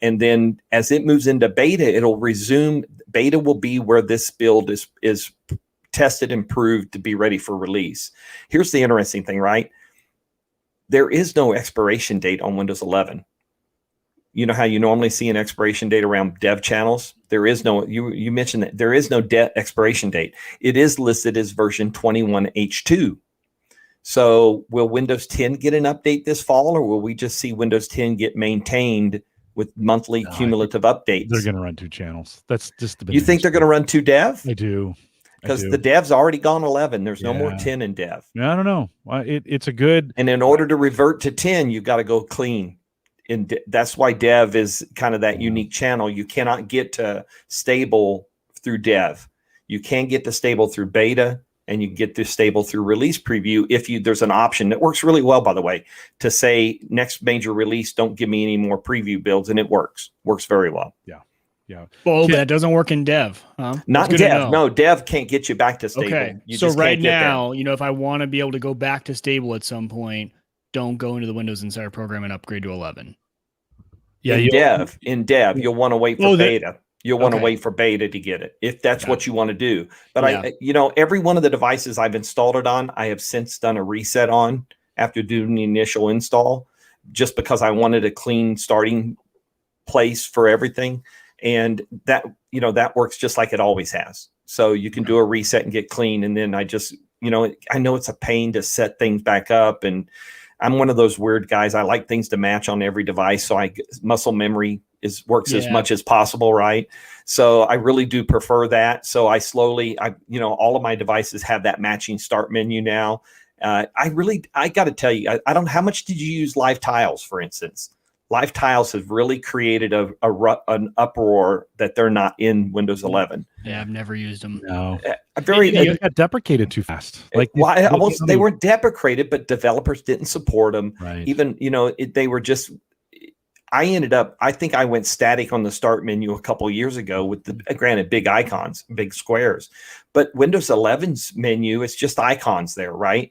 And then as it moves into beta, it'll resume. Beta will be where this build is tested and proved to be ready for release. Here's the interesting thing, right? There is no expiration date on Windows 11. You know how you normally see an expiration date around dev channels? There is no, you mentioned that there is no expiration date. It is listed as version 21H2. So will Windows 10 get an update this fall, or will we just see Windows 10 get maintained with monthly cumulative updates? They're going to run 2 channels. That's just the. You think they're going to run 2 dev? I do. Because the dev's already gone 11. There's no more 10 in dev. I don't know. It's a good. And in order to revert to 10, you've got to go clean. That's why dev is kind of that unique channel. You cannot get to stable through dev. You can get to stable through beta, and you get to stable through release preview. There's an option that works really well, by the way, to say next major release, don't give me any more preview builds, and it works very well. Yeah. Well, that doesn't work in dev. Huh? Not dev. No, dev can't get you back to stable. Okay. So right now, if I want to be able to go back to stable at some point, don't go into the Windows Insider program and upgrade to 11. Yeah, in dev, you'll want to wait for beta. You'll want to wait for beta to get it if that's what you want to do. But every one of the devices I've installed it on, I have since done a reset on after doing the initial install, just because I wanted a clean starting place for everything. And that works just like it always has. So you can do a reset and get clean. And then I just, I know it's a pain to set things back up, and I'm one of those weird guys. I like things to match on every device. So muscle memory works as much as possible. Right. So I really do prefer that. So I all of my devices have that matching start menu now. I got to tell you, I don't, how much did you use Live Tiles, for instance? Live Tiles have really created an uproar that they're not in Windows 11. Yeah, I've never used them. No, they got deprecated too fast. Like, they weren't deprecated, but developers didn't support them. Right. Even they were just. I think I went static on the start menu a couple of years ago with the granted big icons, big squares, but Windows 11's menu, it's just icons there, right?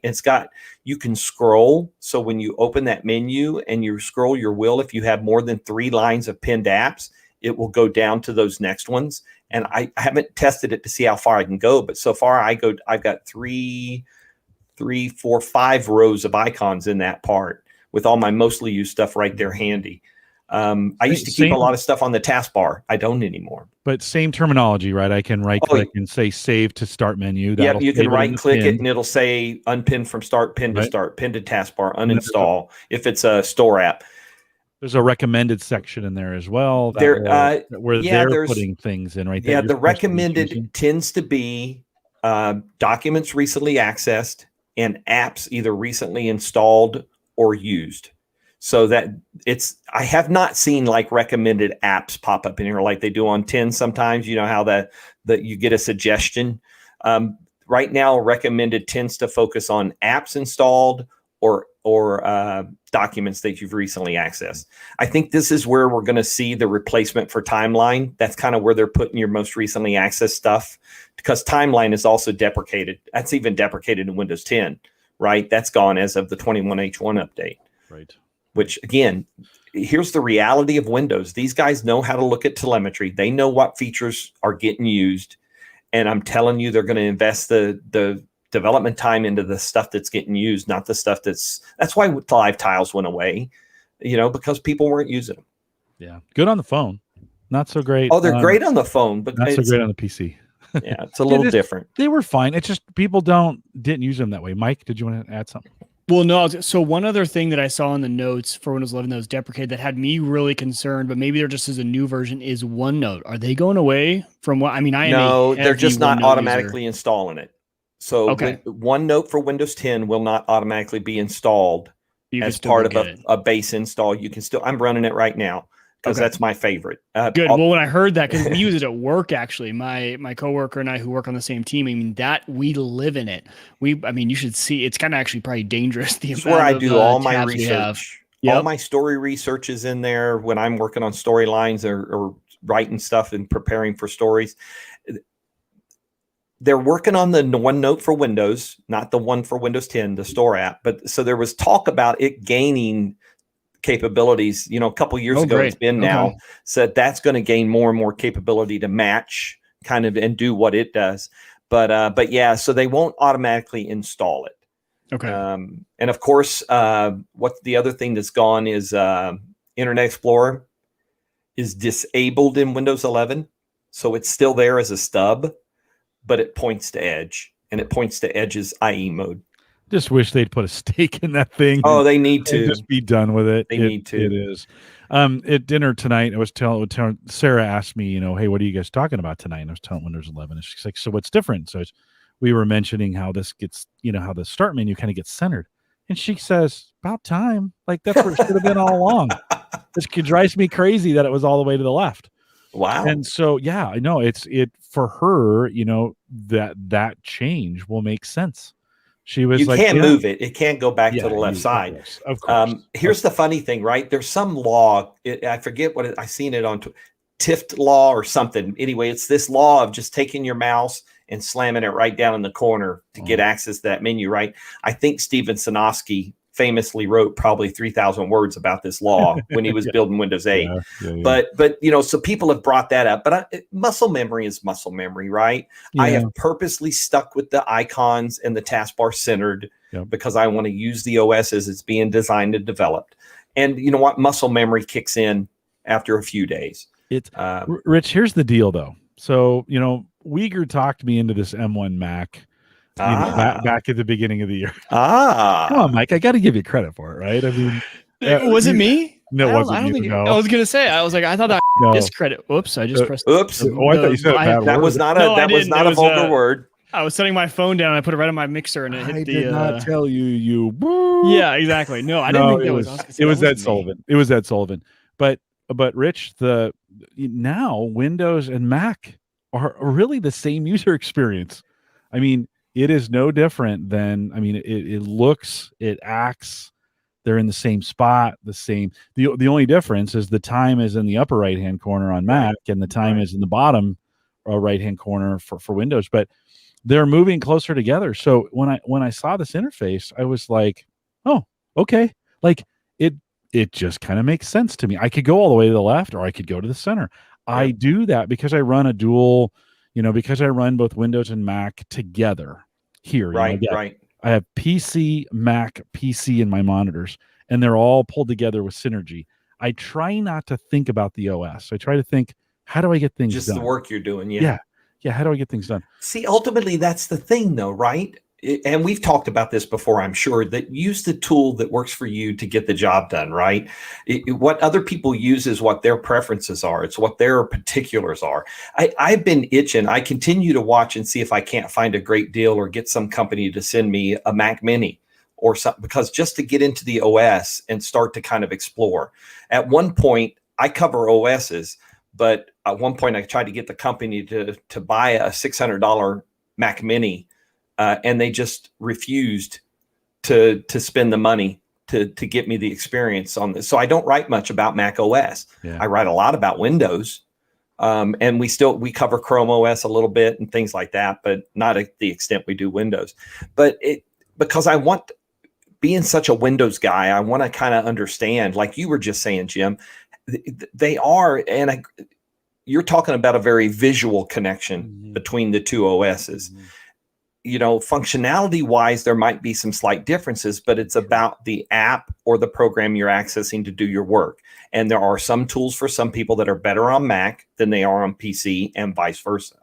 You can scroll. So when you open that menu and you scroll your wheel, if you have more than 3 lines of pinned apps, it will go down to those next ones. And I haven't tested it to see how far I can go, but so far I've got 3, 4, 5 rows of icons in that part with all my mostly used stuff right there handy. I used to keep a lot of stuff on the taskbar. I don't anymore. But same terminology, right? I can right click and say save to start menu. Yeah, you can right click it and it'll say unpin from start, pin to start, pin to taskbar, uninstall if it's a store app. There's a recommended section in there as well. Where they're putting things in right there. Yeah, the recommended tends to be documents recently accessed and apps either recently installed or used. So that I have not seen like recommended apps pop up in here like they do on 10 sometimes. You know how that you get a suggestion. Right now, recommended tends to focus on apps installed or documents that you've recently accessed. I think this is where we're going to see the replacement for Timeline. That's kind of where they're putting your most recently accessed stuff, because Timeline is also deprecated. That's even deprecated in Windows 10, right? That's gone as of the 21H1 update. Right. Which, again, here's the reality of Windows. These guys know how to look at telemetry. They know what features are getting used. And I'm telling you, they're going to invest the development time into the stuff that's getting used, not the stuff that's why Live Tiles went away, because people weren't using them. Yeah. Good on the phone. Not so great. Oh, they're great on the phone, but not so great on the PC. Yeah, it's a little different. They were fine. It's just people didn't use them that way. Mike, did you want to add something? Well, no. So one other thing that I saw in the notes for Windows 11 that was deprecated that had me really concerned, but maybe they're just as a new version, is OneNote. Are they going away from what? I mean, they're just not automatically installing it. So OneNote for Windows 10 will not automatically be installed as part of a base install. You can still. I'm running it right now because that's my favorite. Good. Well, when I heard that, because we use it at work, actually, my coworker and I who work on the same team, I mean, that we live in it. You should see, it's kind of actually probably dangerous. It's where I do all my research. Yep. All my story research is in there when I'm working on storylines or writing stuff and preparing for stories. They're working on the OneNote for Windows, not the one for Windows 10, the store app. But so there was talk about it gaining capabilities, a couple years ago. Great. It's been now said that's going to gain more and more capability to match kind of and do what it does. But yeah, so they won't automatically install it. Okay. And of course, what the other thing that's gone is Internet Explorer is disabled in Windows 11. So it's still there as a stub, but it points to Edge, and it points to Edge's IE mode. Just wish they'd put a stake in that thing. Oh, they need to just be done with it. They need to. It is. At dinner tonight, I was telling Sarah asked me, hey, what are you guys talking about tonight? And I was telling Windows 11. And she's like, so what's different? So we were mentioning how this gets, how the start menu kind of gets centered. And she says, about time. Like that's where it should have been all along. This drives me crazy that it was all the way to the left. Wow. And so, yeah, I know it for her, that change will make sense. She was you can't move it. It can't go back to the left side. Of course. Here's the funny thing, right? There's some law. I forget I seen it on Tift law or something. Anyway, it's this law of just taking your mouse and slamming it right down in the corner to get access to that menu, right? I think Steven Sinofsky famously wrote probably 3,000 words about this law when he was building Windows 8. Yeah. But so people have brought that up. But muscle memory is muscle memory, right? Yeah. I have purposely stuck with the icons and the taskbar centered because I want to use the OS as it's being designed and developed. And you know what? Muscle memory kicks in after a few days. Rich, here's the deal, though. So, Uyghur talked me into this M1 Mac. Back at the beginning of the year. Come on, Mike. I got to give you credit for it, right? I mean, was it me? No, it wasn't you. No. I was gonna say. I was like, I thought I discredit. Oops, I just pressed. Oops. I thought you said that was not a vulgar word. I was setting my phone down. I put it right on my mixer, and it hit I did not tell you. Yeah, exactly. No, I didn't think that was. I was gonna say It was that Ed me. Sullivan. It was Ed Sullivan. But Rich, now Windows and Mac are really the same user experience. I mean, it is no different than. I mean, it looks, it acts. They're in the same spot, the same. The only difference is the time is in the upper right hand corner on Mac, and the time is in the bottom right hand corner for Windows. But they're moving closer together. So when I saw this interface, I was like, oh, okay. Like it just kind of makes sense to me. I could go all the way to the left or I could go to the center. I do that because I run a dual, because I run both Windows and Mac together here. Right. I have PC, Mac, PC in my monitors, and they're all pulled together with synergy. I try not to think about the OS. I try to think, how do I get things done? Just the work you're doing. Yeah. How do I get things done? See, ultimately, that's the thing, though, right? And we've talked about this before, I'm sure, that use the tool that works for you to get the job done, right? What other people use is what their preferences are. It's what their particulars are. I've been itching. I continue to watch and see if I can't find a great deal or get some company to send me a Mac Mini or something, because just to get into the OS and start to kind of explore. At one point, I cover OSs, but at one point I tried to get the company to buy a $600 Mac Mini, and they just refused to spend the money to get me the experience on this. So I don't write much about Mac OS. Yeah. I write a lot about Windows, and we cover Chrome OS a little bit and things like that, but not at the extent we do Windows. But because I want, being such a Windows guy, I want to kind of understand, like you were just saying, Jim, they are, and you're talking about a very visual connection between the two OSs. Functionality wise, there might be some slight differences, but it's about the app or the program you're accessing to do your work. And there are some tools for some people that are better on Mac than they are on PC, and vice versa.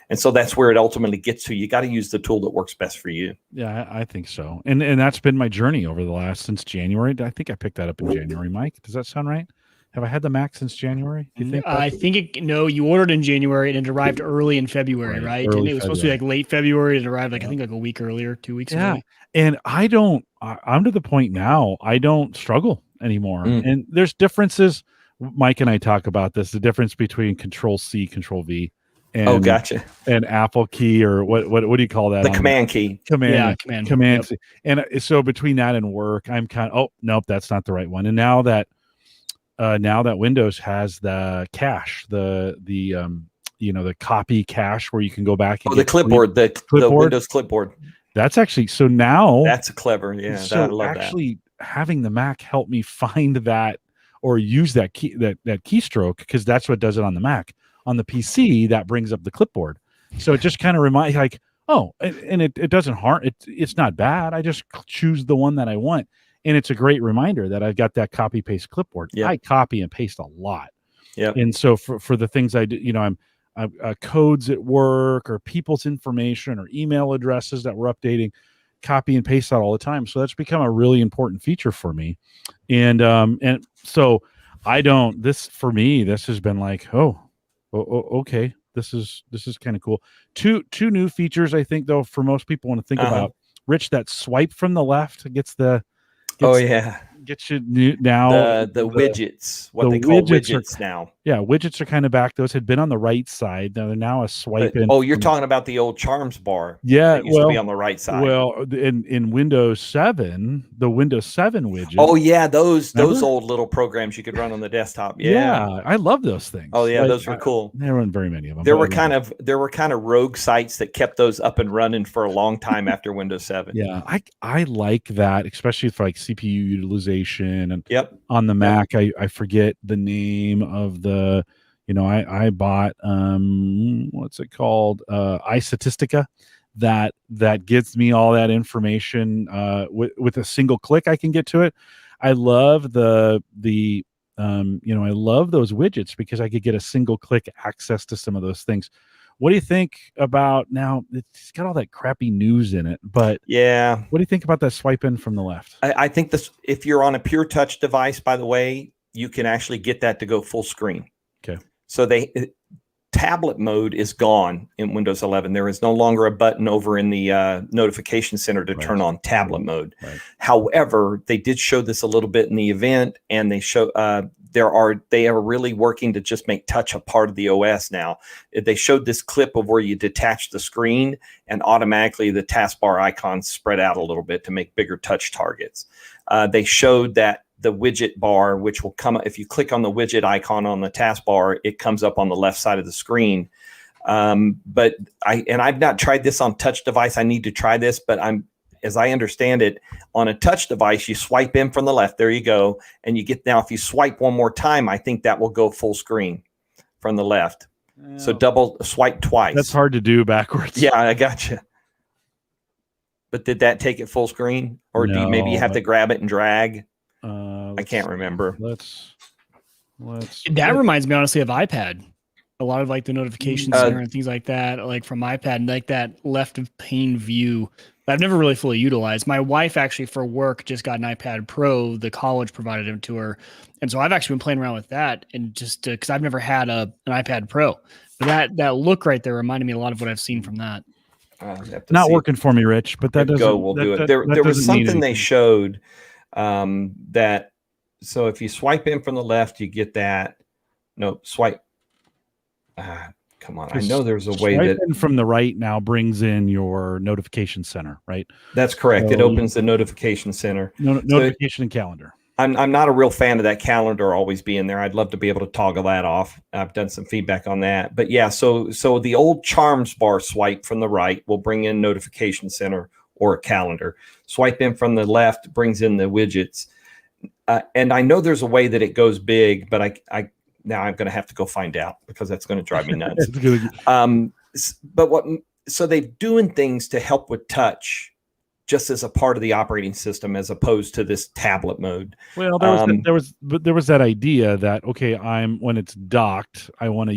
And so that's where it ultimately gets to. You got to use the tool that works best for you. Yeah, I think so. And that's been my journey over the since January. I think I picked that up in January, Mike. Does that sound right? Have I had the Mac since January? Do you think? I think you ordered in January and it arrived early in February, right? And it was supposed to be like late February. It arrived I think like a week earlier, 2 weeks ago. And I'm to the point now, I don't struggle anymore. And there's differences. Mike and I talk about this, the difference between Control C, Control V. And, gotcha. And Apple key, or what do you call that? The command key. Command C. And so between that and work, I'm kind of, nope, that's not the right one. And now that Windows has the cache, the copy cache where you can go back and the clipboard, the Windows clipboard. That's actually, so now that's clever. Yeah. So I love actually having the Mac help me find that or use that key, that keystroke, because that's what does it on the Mac. On the PC, that brings up the clipboard. So it just kind of reminds, like, and it doesn't harm. It's not bad. I just choose the one that I want. And it's a great reminder that I've got that copy paste clipboard. Yep. I copy and paste a lot. Yeah. And so for the things I do, I'm codes at work or people's information or email addresses that we're updating, copy and paste that all the time. So that's become a really important feature for me. And so this has been like, okay, this is kind of cool. Two new features, I think, though, for most people want to think about. Rich, that swipe from the left gets you now the widgets, what they call widgets now. Yeah, widgets are kind of back. Those had been on the right side. They're now a swipe in. You're talking about the old Charms bar. Yeah, that used to be on the right side. Well, in Windows 7, the Windows 7 widget. Oh yeah, those old little programs you could run on the desktop. Yeah, I love those things. Oh yeah, those were cool. There weren't very many of them. There were kind of rogue sites that kept those up and running for a long time after Windows 7. Yeah, I like that, especially for like CPU utilization. And on the Mac, I forget the name of the, I bought what's it called, iStatistica, that gives me all that information with a single click. I can get to it. I love I love those widgets because I could get a single click access to some of those things. What do you think about now? It's got all that crappy news in it, but yeah. What do you think about that swipe in from the left? I think this, if you're on a pure touch device, by the way, you can actually get that to go full screen. Okay. So tablet mode is gone in Windows 11. There is no longer a button over in the notification center to turn on tablet mode. Right. However, they did show this a little bit in the event, and they show they are really working to just make touch a part of the OS now. They showed this clip of where you detach the screen and automatically the taskbar icons spread out a little bit to make bigger touch targets. They showed that the widget bar, which will come if you click on the widget icon on the taskbar, it comes up on the left side of the screen. But I've not tried this on touch device. I need to try this, but as I understand it, on a touch device, you swipe in from the left. There you go. And you get, now if you swipe one more time, I think that will go full screen from the left. So double swipe twice. That's hard to do backwards. Yeah, I gotcha. But did that take it full screen? Or do you maybe have to grab it and drag? I can't remember. Let's That reminds me honestly of iPad. A lot of like the notification center and things like that, like from iPad, and like that left of pane view I've never really fully utilized. My wife actually for work just got an iPad Pro. The college provided it to her. And so I've actually been playing around with that, and just because I've never had an iPad Pro. But that look right there reminded me a lot of what I've seen from that. Not working for me, Rich, but that doesn't. We'll do it. There was something they showed that. So if you swipe in from the left, you get that. No, swipe. Come on. I know there's a way that from the right now brings in your notification center, right? That's correct. So, it opens the notification center. Notification and calendar. I'm not a real fan of that calendar always being there. I'd love to be able to toggle that off. I've done some feedback on that. But yeah, so the old charms bar swipe from the right will bring in notification center or a calendar. Swipe in from the left brings in the widgets. And I know there's a way that it goes big, but I now I'm going to have to go find out because that's going to drive me nuts. So they're doing things to help with touch just as a part of the operating system, as opposed to this tablet mode. Well, there was that idea that, okay, when it's docked, I want to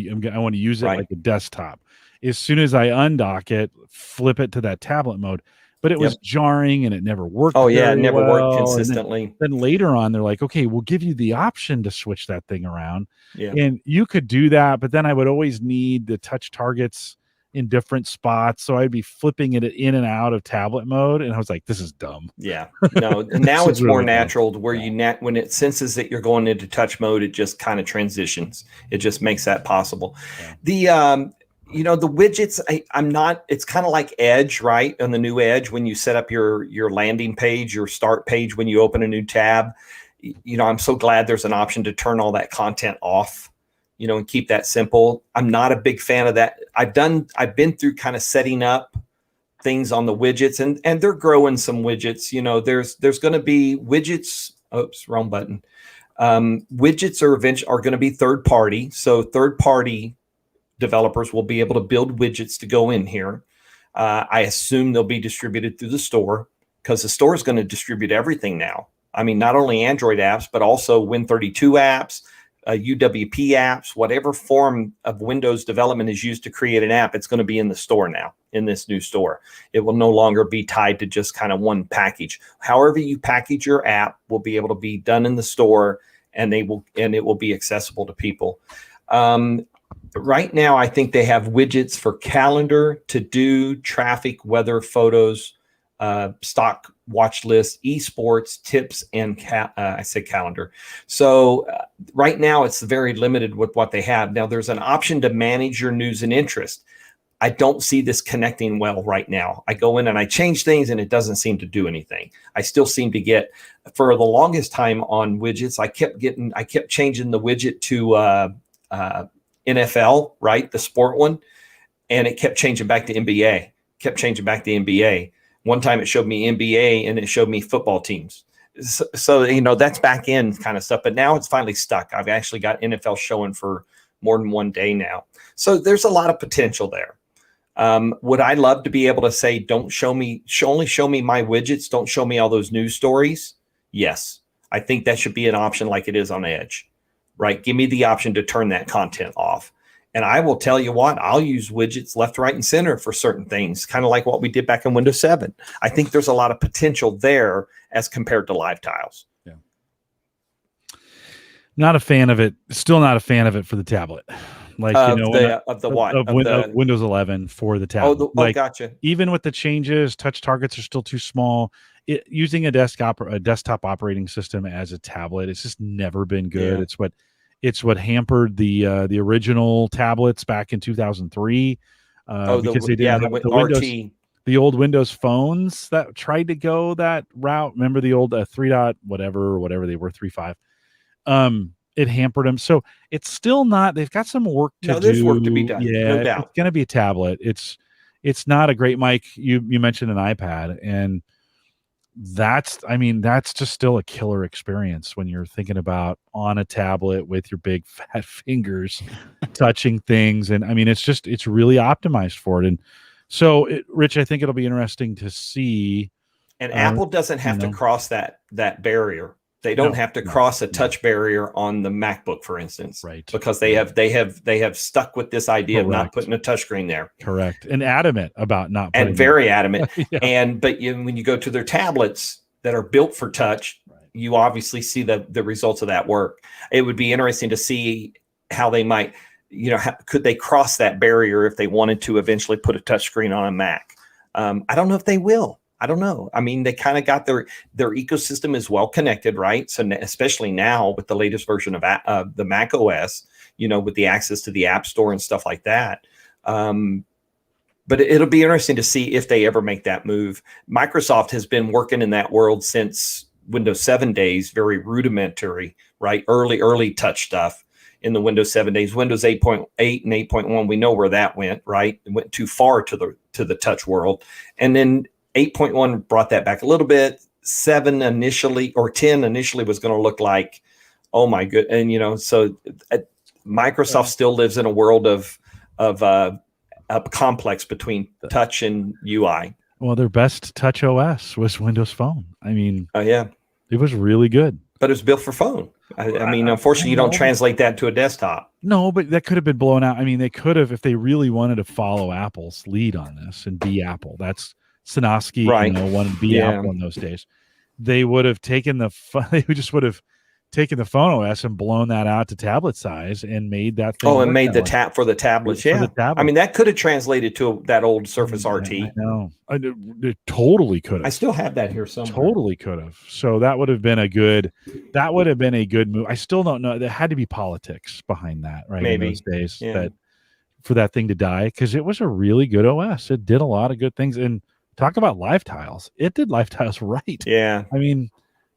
use it like a desktop. As soon as I undock it, flip it to that tablet mode. But it was jarring and it never worked. Oh yeah, it never worked consistently. Then later on, they're like, okay, we'll give you the option to switch that thing around. Yeah. And you could do that, but then I would always need the touch targets in different spots. So I'd be flipping it in and out of tablet mode. And I was like, this is dumb. Yeah. No, and now it's more natural to where when it senses that you're going into touch mode, it just kind of transitions. It just makes that possible. Yeah. The widgets, it's kind of like Edge, right? On the new Edge, when you set up your landing page, your start page, when you open a new tab, I'm so glad there's an option to turn all that content off, and keep that simple. I'm not a big fan of that. I've been through kind of setting up things on the widgets, and they're growing some widgets. There's going to be widgets. Oops, wrong button. Widgets are going to be third party. So third party developers will be able to build widgets to go in here. I assume they'll be distributed through the store, because the store is going to distribute everything now. I mean, not only Android apps, but also Win32 apps, UWP apps, whatever form of Windows development is used to create an app, it's going to be in the store now, in this new store. It will no longer be tied to just kind of one package. However you package your app will be able to be done in the store, and it will be accessible to people. Right now, I think they have widgets for calendar, to-do, traffic, weather, photos, stock watch list, esports, tips, and I said calendar. So right now, it's very limited with what they have. Now, there's an option to manage your news and interest. I don't see this connecting well right now. I go in and I change things, and it doesn't seem to do anything. I still seem to get, for the longest time on widgets, I kept changing the widget to NFL, right? The sport one. And it kept changing back to NBA. One time it showed me NBA and it showed me football teams. So that's back end kind of stuff, but now it's finally stuck. I've actually got NFL showing for more than one day now. So there's a lot of potential there. Would I love to be able to say, only show me my widgets. Don't show me all those news stories. Yes. I think that should be an option like it is on Edge. Right? Give me the option to turn that content off. And I will tell you what, I'll use widgets left, right, and center for certain things, kind of like what we did back in Windows 7. I think there's a lot of potential there as compared to live tiles. Yeah. Not a fan of it. Still not a fan of it for the tablet. like of the Windows 11 for the tablet. Gotcha. Even with the changes, touch targets are still too small. Using a desktop operating system as a tablet, it's just never been good. Yeah. It's what hampered the original tablets back in 2003 because they didn't have the Windows. RT. The old Windows phones that tried to go that route. Remember the old 3. whatever they were, 3.5. It hampered them. So it's still not. They've got some work to do. There's work to be done. Yeah, no doubt. It's going to be a tablet. It's not a great mic. You mentioned an iPad, and that's just still a killer experience when you're thinking about on a tablet with your big fat fingers touching things. And I mean, it's really optimized for it. And so, Rich, I think it'll be interesting to see. And Apple doesn't have to cross that barrier. They don't have to cross a touch barrier on the MacBook, for instance, right? Because they have stuck with this idea of not putting a touchscreen there. Correct, and adamant about not putting and very adamant. But when you go to their tablets that are built for touch, you obviously see the results of that work. It would be interesting to see how they might. Could they cross that barrier if they wanted to eventually put a touchscreen on a Mac? I don't know if they will. I don't know. I mean, they kind of got their ecosystem is well connected, right? So especially now with the latest version of the Mac OS, with the access to the App Store and stuff like that. But it'll be interesting to see if they ever make that move. Microsoft has been working in that world since Windows 7 days, very rudimentary, right? Early touch stuff. In the Windows 7 days, Windows 8.8 and 8.1, we know where that went, right? It went too far to the touch world. And then 8.1 brought that back a little bit. 7 initially, or 10 initially, was going to look like, oh my good. And, so Microsoft still lives in a world of a complex between touch and UI. Well, their best touch OS was Windows Phone. I mean, it was really good. But it was built for phone. I mean, unfortunately, you don't translate that to a desktop. No, but that could have been blown out. I mean, they could have, if they really wanted to follow Apple's lead on this and be Apple. That's Sinosky, wanted to be Apple in those days. They would have taken taken the phone OS and blown that out to tablet size and made that thing. Oh, and made the tap for the tablets. Yeah. I mean, that could have translated to that old Surface RT. I know. It totally could have. I still have that here somewhere. Totally could have. So that would have been a good move. I still don't know. There had to be politics behind that, right? Maybe. In those days that for that thing to die, because it was a really good OS. It did a lot of good things. And talk about live tiles. It did live tiles right. Yeah. I mean,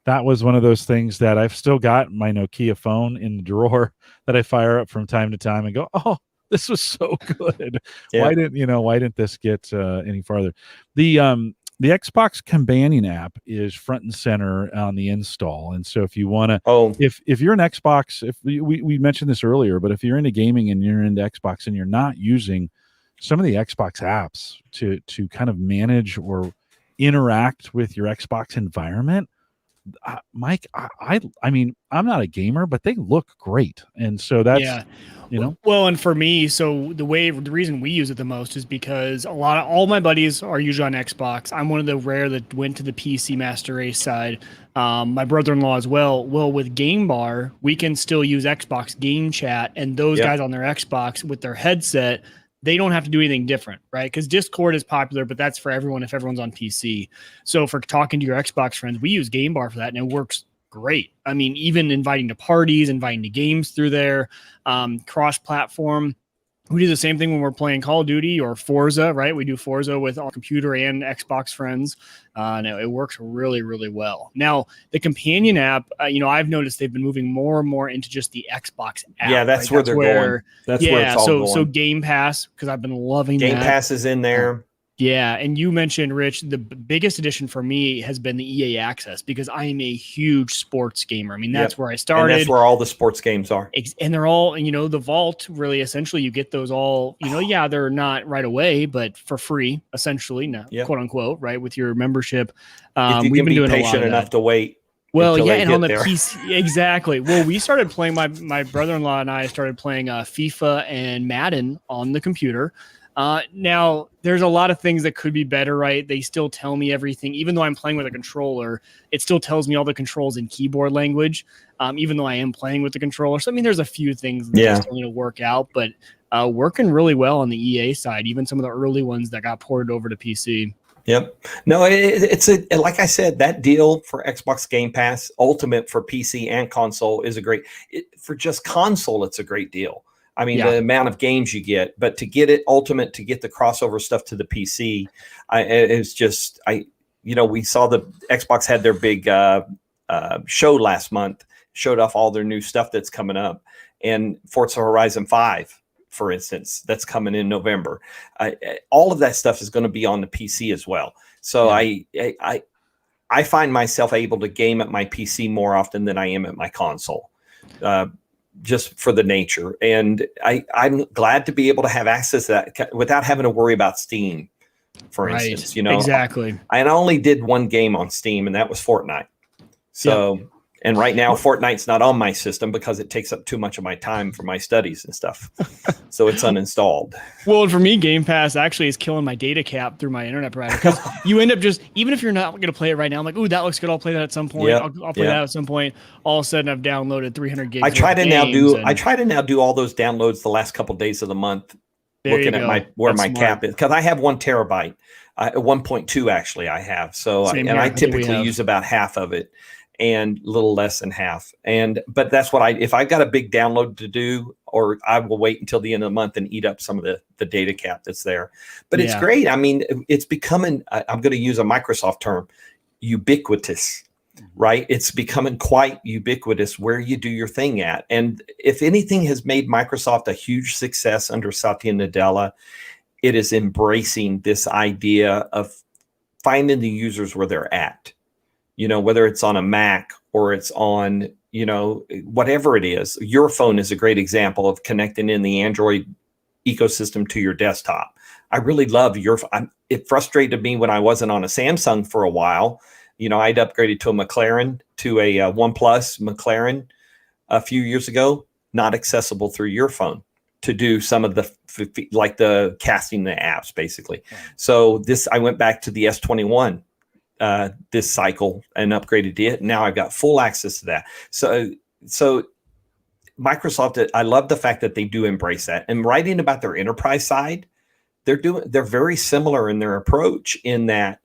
that was one of those things that I've still got my Nokia phone in the drawer that I fire up from time to time and go, oh, this was so good. Yeah. Why didn't this get any farther? The Xbox Companion app is front and center on the install. And so if you want to, if you're an Xbox, if we mentioned this earlier, but if you're into gaming and you're into Xbox and you're not using some of the Xbox apps to kind of manage or interact with your Xbox environment, Mike, I mean, I'm not a gamer, but they look great. And so that's, Well, and for me, so the reason we use it the most is because all my buddies are usually on Xbox. I'm one of the rare that went to the PC Master Race side. My brother-in-law as well. Well, with Game Bar, we can still use Xbox Game Chat, and those guys on their Xbox with their headset, they don't have to do anything different, right? Because Discord is popular, but that's for everyone if everyone's on PC. So for talking to your Xbox friends, we use Game Bar for that, and it works great. I mean, even inviting to parties, inviting to games through there, cross-platform. We do the same thing when we're playing Call of Duty or Forza, right? We do Forza with our computer and Xbox friends. And it works really, really well. Now, the companion app, I've noticed they've been moving more and more into just the Xbox app. Yeah, that's where they're going. That's where it's all going. So Game Pass, because I've been loving that. Game Pass is in there. Yeah, and you mentioned, Rich, the biggest addition for me has been the EA Access, because I am a huge sports gamer. I mean, that's where I started. And that's where all the sports games are. And they're all, the Vault, really, essentially, you get those all, they're not right away, but for free, essentially, quote unquote, right, with your membership. If you can be patient enough to wait. Well, and on the PC, exactly. Well, we started playing, my brother-in-law and I started playing FIFA and Madden on the computer. Now, there's a lot of things that could be better, right? They still tell me everything. Even though I'm playing with a controller, it still tells me all the controls in keyboard language, even though I am playing with the controller. So, I mean, there's a few things that still need to work out, but working really well on the EA side, even some of the early ones that got ported over to PC. Yep. No, like I said, that deal for Xbox Game Pass Ultimate for PC and console is for just console, it's a great deal. I mean, the amount of games you get, but to get it Ultimate, to get the crossover stuff to the PC, we saw the Xbox had their big show last month, showed off all their new stuff that's coming up, and Forza Horizon 5. For instance, that's coming in November. All of that stuff is going to be on the PC as well. So I find myself able to game at my PC more often than I am at my console, just for the nature. And I'm glad to be able to have access to that without having to worry about Steam, for instance. Exactly. I only did one game on Steam, and that was Fortnite. So. And right now, Fortnite's not on my system because it takes up too much of my time for my studies and stuff. So it's uninstalled. Well, for me, Game Pass actually is killing my data cap through my internet provider. Because you end up even if you're not going to play it right now, I'm like, ooh, that looks good. I'll play that at some point. I'll play that at some point. All of a sudden, I've downloaded 300 gigs. I try to now do all those downloads the last couple of days of the month, looking at my cap is, because I have 1 terabyte, 1.2 actually I have. So I typically use about half of it. And a little less than half. But that's what if I've got a big download to do, or I will wait until the end of the month and eat up some of the data cap that's there. But it's great. I mean, it's becoming, I'm going to use a Microsoft term, ubiquitous, right? It's becoming quite ubiquitous where you do your thing at. And if anything has made Microsoft a huge success under Satya Nadella, it is embracing this idea of finding the users where they're at. Whether it's on a Mac or it's on, whatever it is. Your phone is a great example of connecting in the Android ecosystem to your desktop. I really love it frustrated me when I wasn't on a Samsung for a while. I'd upgraded to a OnePlus McLaren a few years ago, not accessible through your phone to do some of the casting the apps, basically. So I went back to the S21 this cycle and upgraded it. Now I've got full access to that. So Microsoft, I love the fact that they do embrace that. And writing about their enterprise side, they're very similar in their approach, in that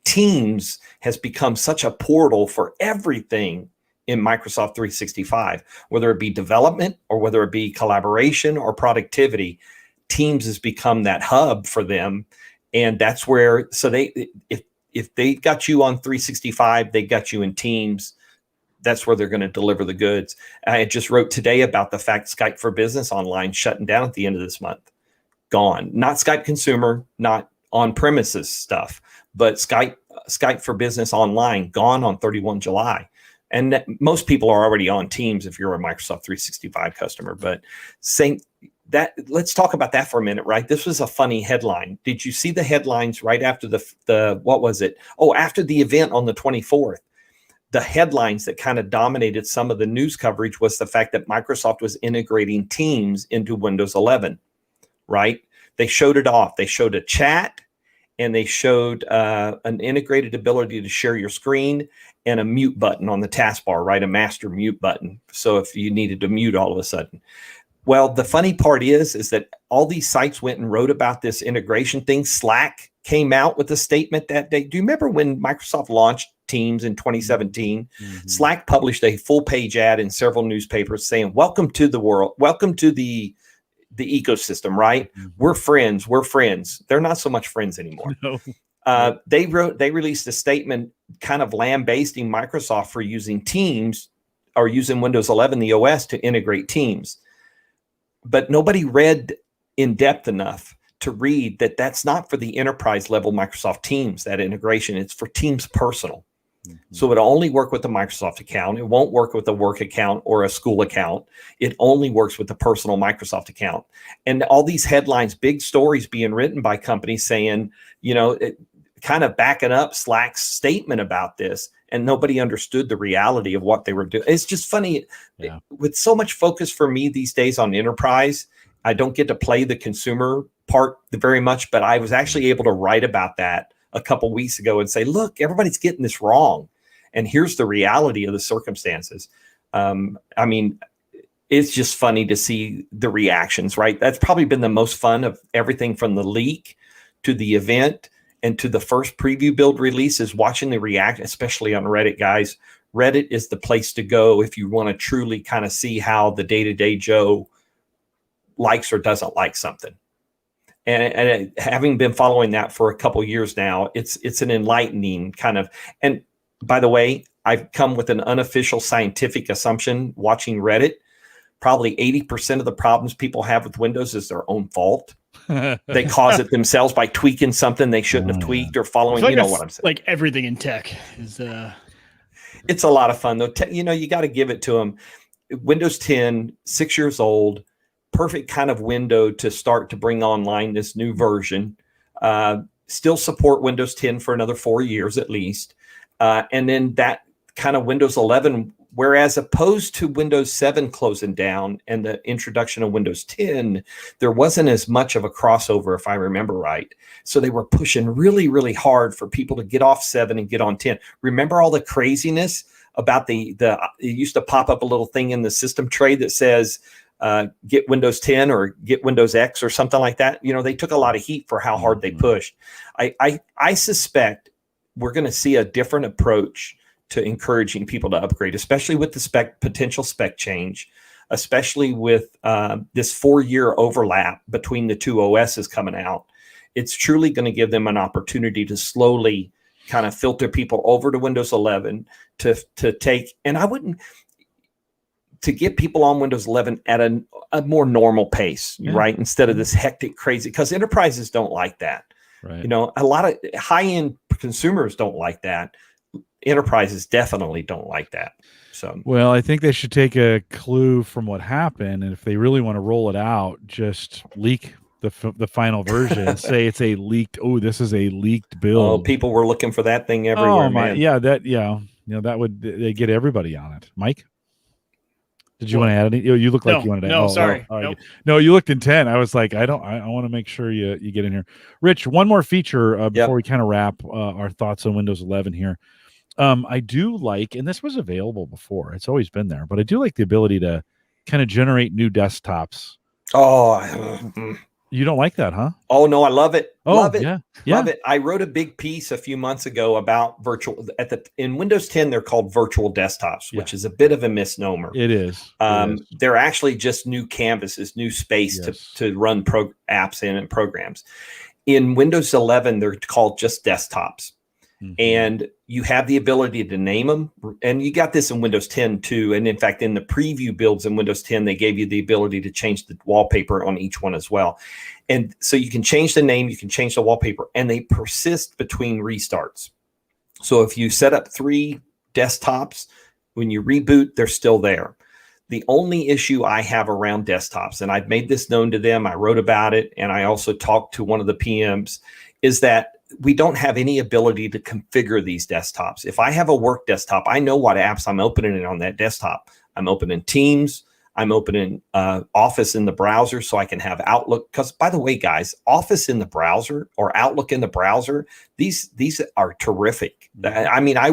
Teams has become such a portal for everything in Microsoft 365, whether it be development or whether it be collaboration or productivity. Teams has become that hub for them. And that's where, if they got you on 365, they got you in Teams. That's where they're going to deliver the goods. I just wrote today about the fact Skype for Business Online shutting down at the end of this month. Gone. Not Skype Consumer, not on-premises stuff, but Skype for Business Online gone on 31 July. And most people are already on Teams if you're a Microsoft 365 customer. But let's talk about that for a minute, right? This was a funny headline. Did you see the headlines right after what was it? Oh, after the event on the 24th, the headlines that kind of dominated some of the news coverage was the fact that Microsoft was integrating Teams into Windows 11, right? They showed it off. They showed a chat, and they showed an integrated ability to share your screen and a mute button on the taskbar, right? A master mute button. So if you needed to mute all of a sudden. Well, the funny part is that all these sites went and wrote about this integration thing. Slack came out with a statement that day. Do you remember when Microsoft launched Teams in 2017? Mm-hmm. Slack published a full-page ad in several newspapers saying, "Welcome to the world. Welcome to the ecosystem." Right? Mm-hmm. We're friends. They're not so much friends anymore. No. They released a statement, kind of lambasting Microsoft for using Teams or using Windows 11, the OS, to integrate Teams. But nobody read in depth enough to read that that's not for the enterprise level Microsoft Teams, that integration. It's for Teams Personal. Mm-hmm. So it'll only work with the Microsoft account. It won't work with a work account or a school account. It only works with the personal Microsoft account. And all these headlines, big stories being written by companies saying, kind of backing up Slack's statement about this. And nobody understood the reality of what they were doing. It's just funny. Yeah. With so much focus for me these days on enterprise, I don't get to play the consumer part very much, but I was actually able to write about that a couple weeks ago and say, look, everybody's getting this wrong. And here's the reality of the circumstances. I mean, it's just funny to see the reactions, right? That's probably been the most fun of everything from the leak to the event and to the first preview build release is watching the react, especially on Reddit, guys. Reddit is the place to go if you want to truly kind of see how the day-to-day Joe likes or doesn't like something. And having been following that for a couple years now, it's an enlightening kind of, and by the way, I've come with an unofficial scientific assumption watching Reddit. Probably 80% of the problems people have with Windows is their own fault. They cause it themselves by tweaking something they shouldn't have tweaked or following, like you know what I'm saying? Like everything in tech is It's a lot of fun though. You got to give it to them. Windows 10, 6 years old, perfect kind of window to start to bring online this new version. Still support Windows 10 for another 4 years at least. And then that kind of Windows 11, whereas opposed to Windows 7 closing down and the introduction of Windows 10, there wasn't as much of a crossover, if I remember right. So they were pushing really, really hard for people to get off 7 and get on 10. Remember all the craziness about it used to pop up a little thing in the system tray that says, get Windows 10 or get Windows X or something like that. You know, they took a lot of heat for how hard they pushed. I suspect we're going to see a different approach to encouraging people to upgrade, especially with the potential spec change, especially with this 4-year overlap between the two OSs coming out. It's truly going to give them an opportunity to slowly kind of filter people over to Windows 11 to take, and to get people on Windows 11 at a more normal pace, right? Instead of this hectic, crazy, because enterprises don't like that. Right. You know, a lot of high-end consumers don't like that. Enterprises definitely don't like that. So, well, I think they should take a clue from what happened, and if they really want to roll it out, just leak the final version and say it's a leaked. Oh, this is a leaked build. Oh, people were looking for that thing everywhere. Oh my, man. yeah, that would they get everybody on it. Mike, did you want to add any? You look like you wanted to. No, sorry. Nope. No, you looked intent. I was like, I want to make sure you get in here. Rich, one more feature before we kind of wrap our thoughts on Windows 11 here. I do like, and this was available before, it's always been there, but I do like the ability to kind of generate new desktops. Oh, you don't like that, huh? Oh no, I love it. Love it. Yeah. Love it. I wrote a big piece a few months ago about virtual in Windows 10, they're called virtual desktops, which is a bit of a misnomer. It is. They're actually just new canvases, new space to run apps in and programs. In Windows 11, they're called just desktops. Mm-hmm. And you have the ability to name them. And you got this in Windows 10 too. And in fact, in the preview builds in Windows 10, they gave you the ability to change the wallpaper on each one as well. And so you can change the name, you can change the wallpaper, and they persist between restarts. So if you set up 3 desktops, when you reboot, they're still there. The only issue I have around desktops, and I've made this known to them, I wrote about it, and I also talked to one of the PMs, is that we don't have any ability to configure these desktops. If I have a work desktop, I know what apps I'm opening on that desktop. I'm opening Teams. I'm opening Office in the browser so I can have Outlook. Because by the way, guys, Office in the browser or Outlook in the browser, these are terrific. I mean, my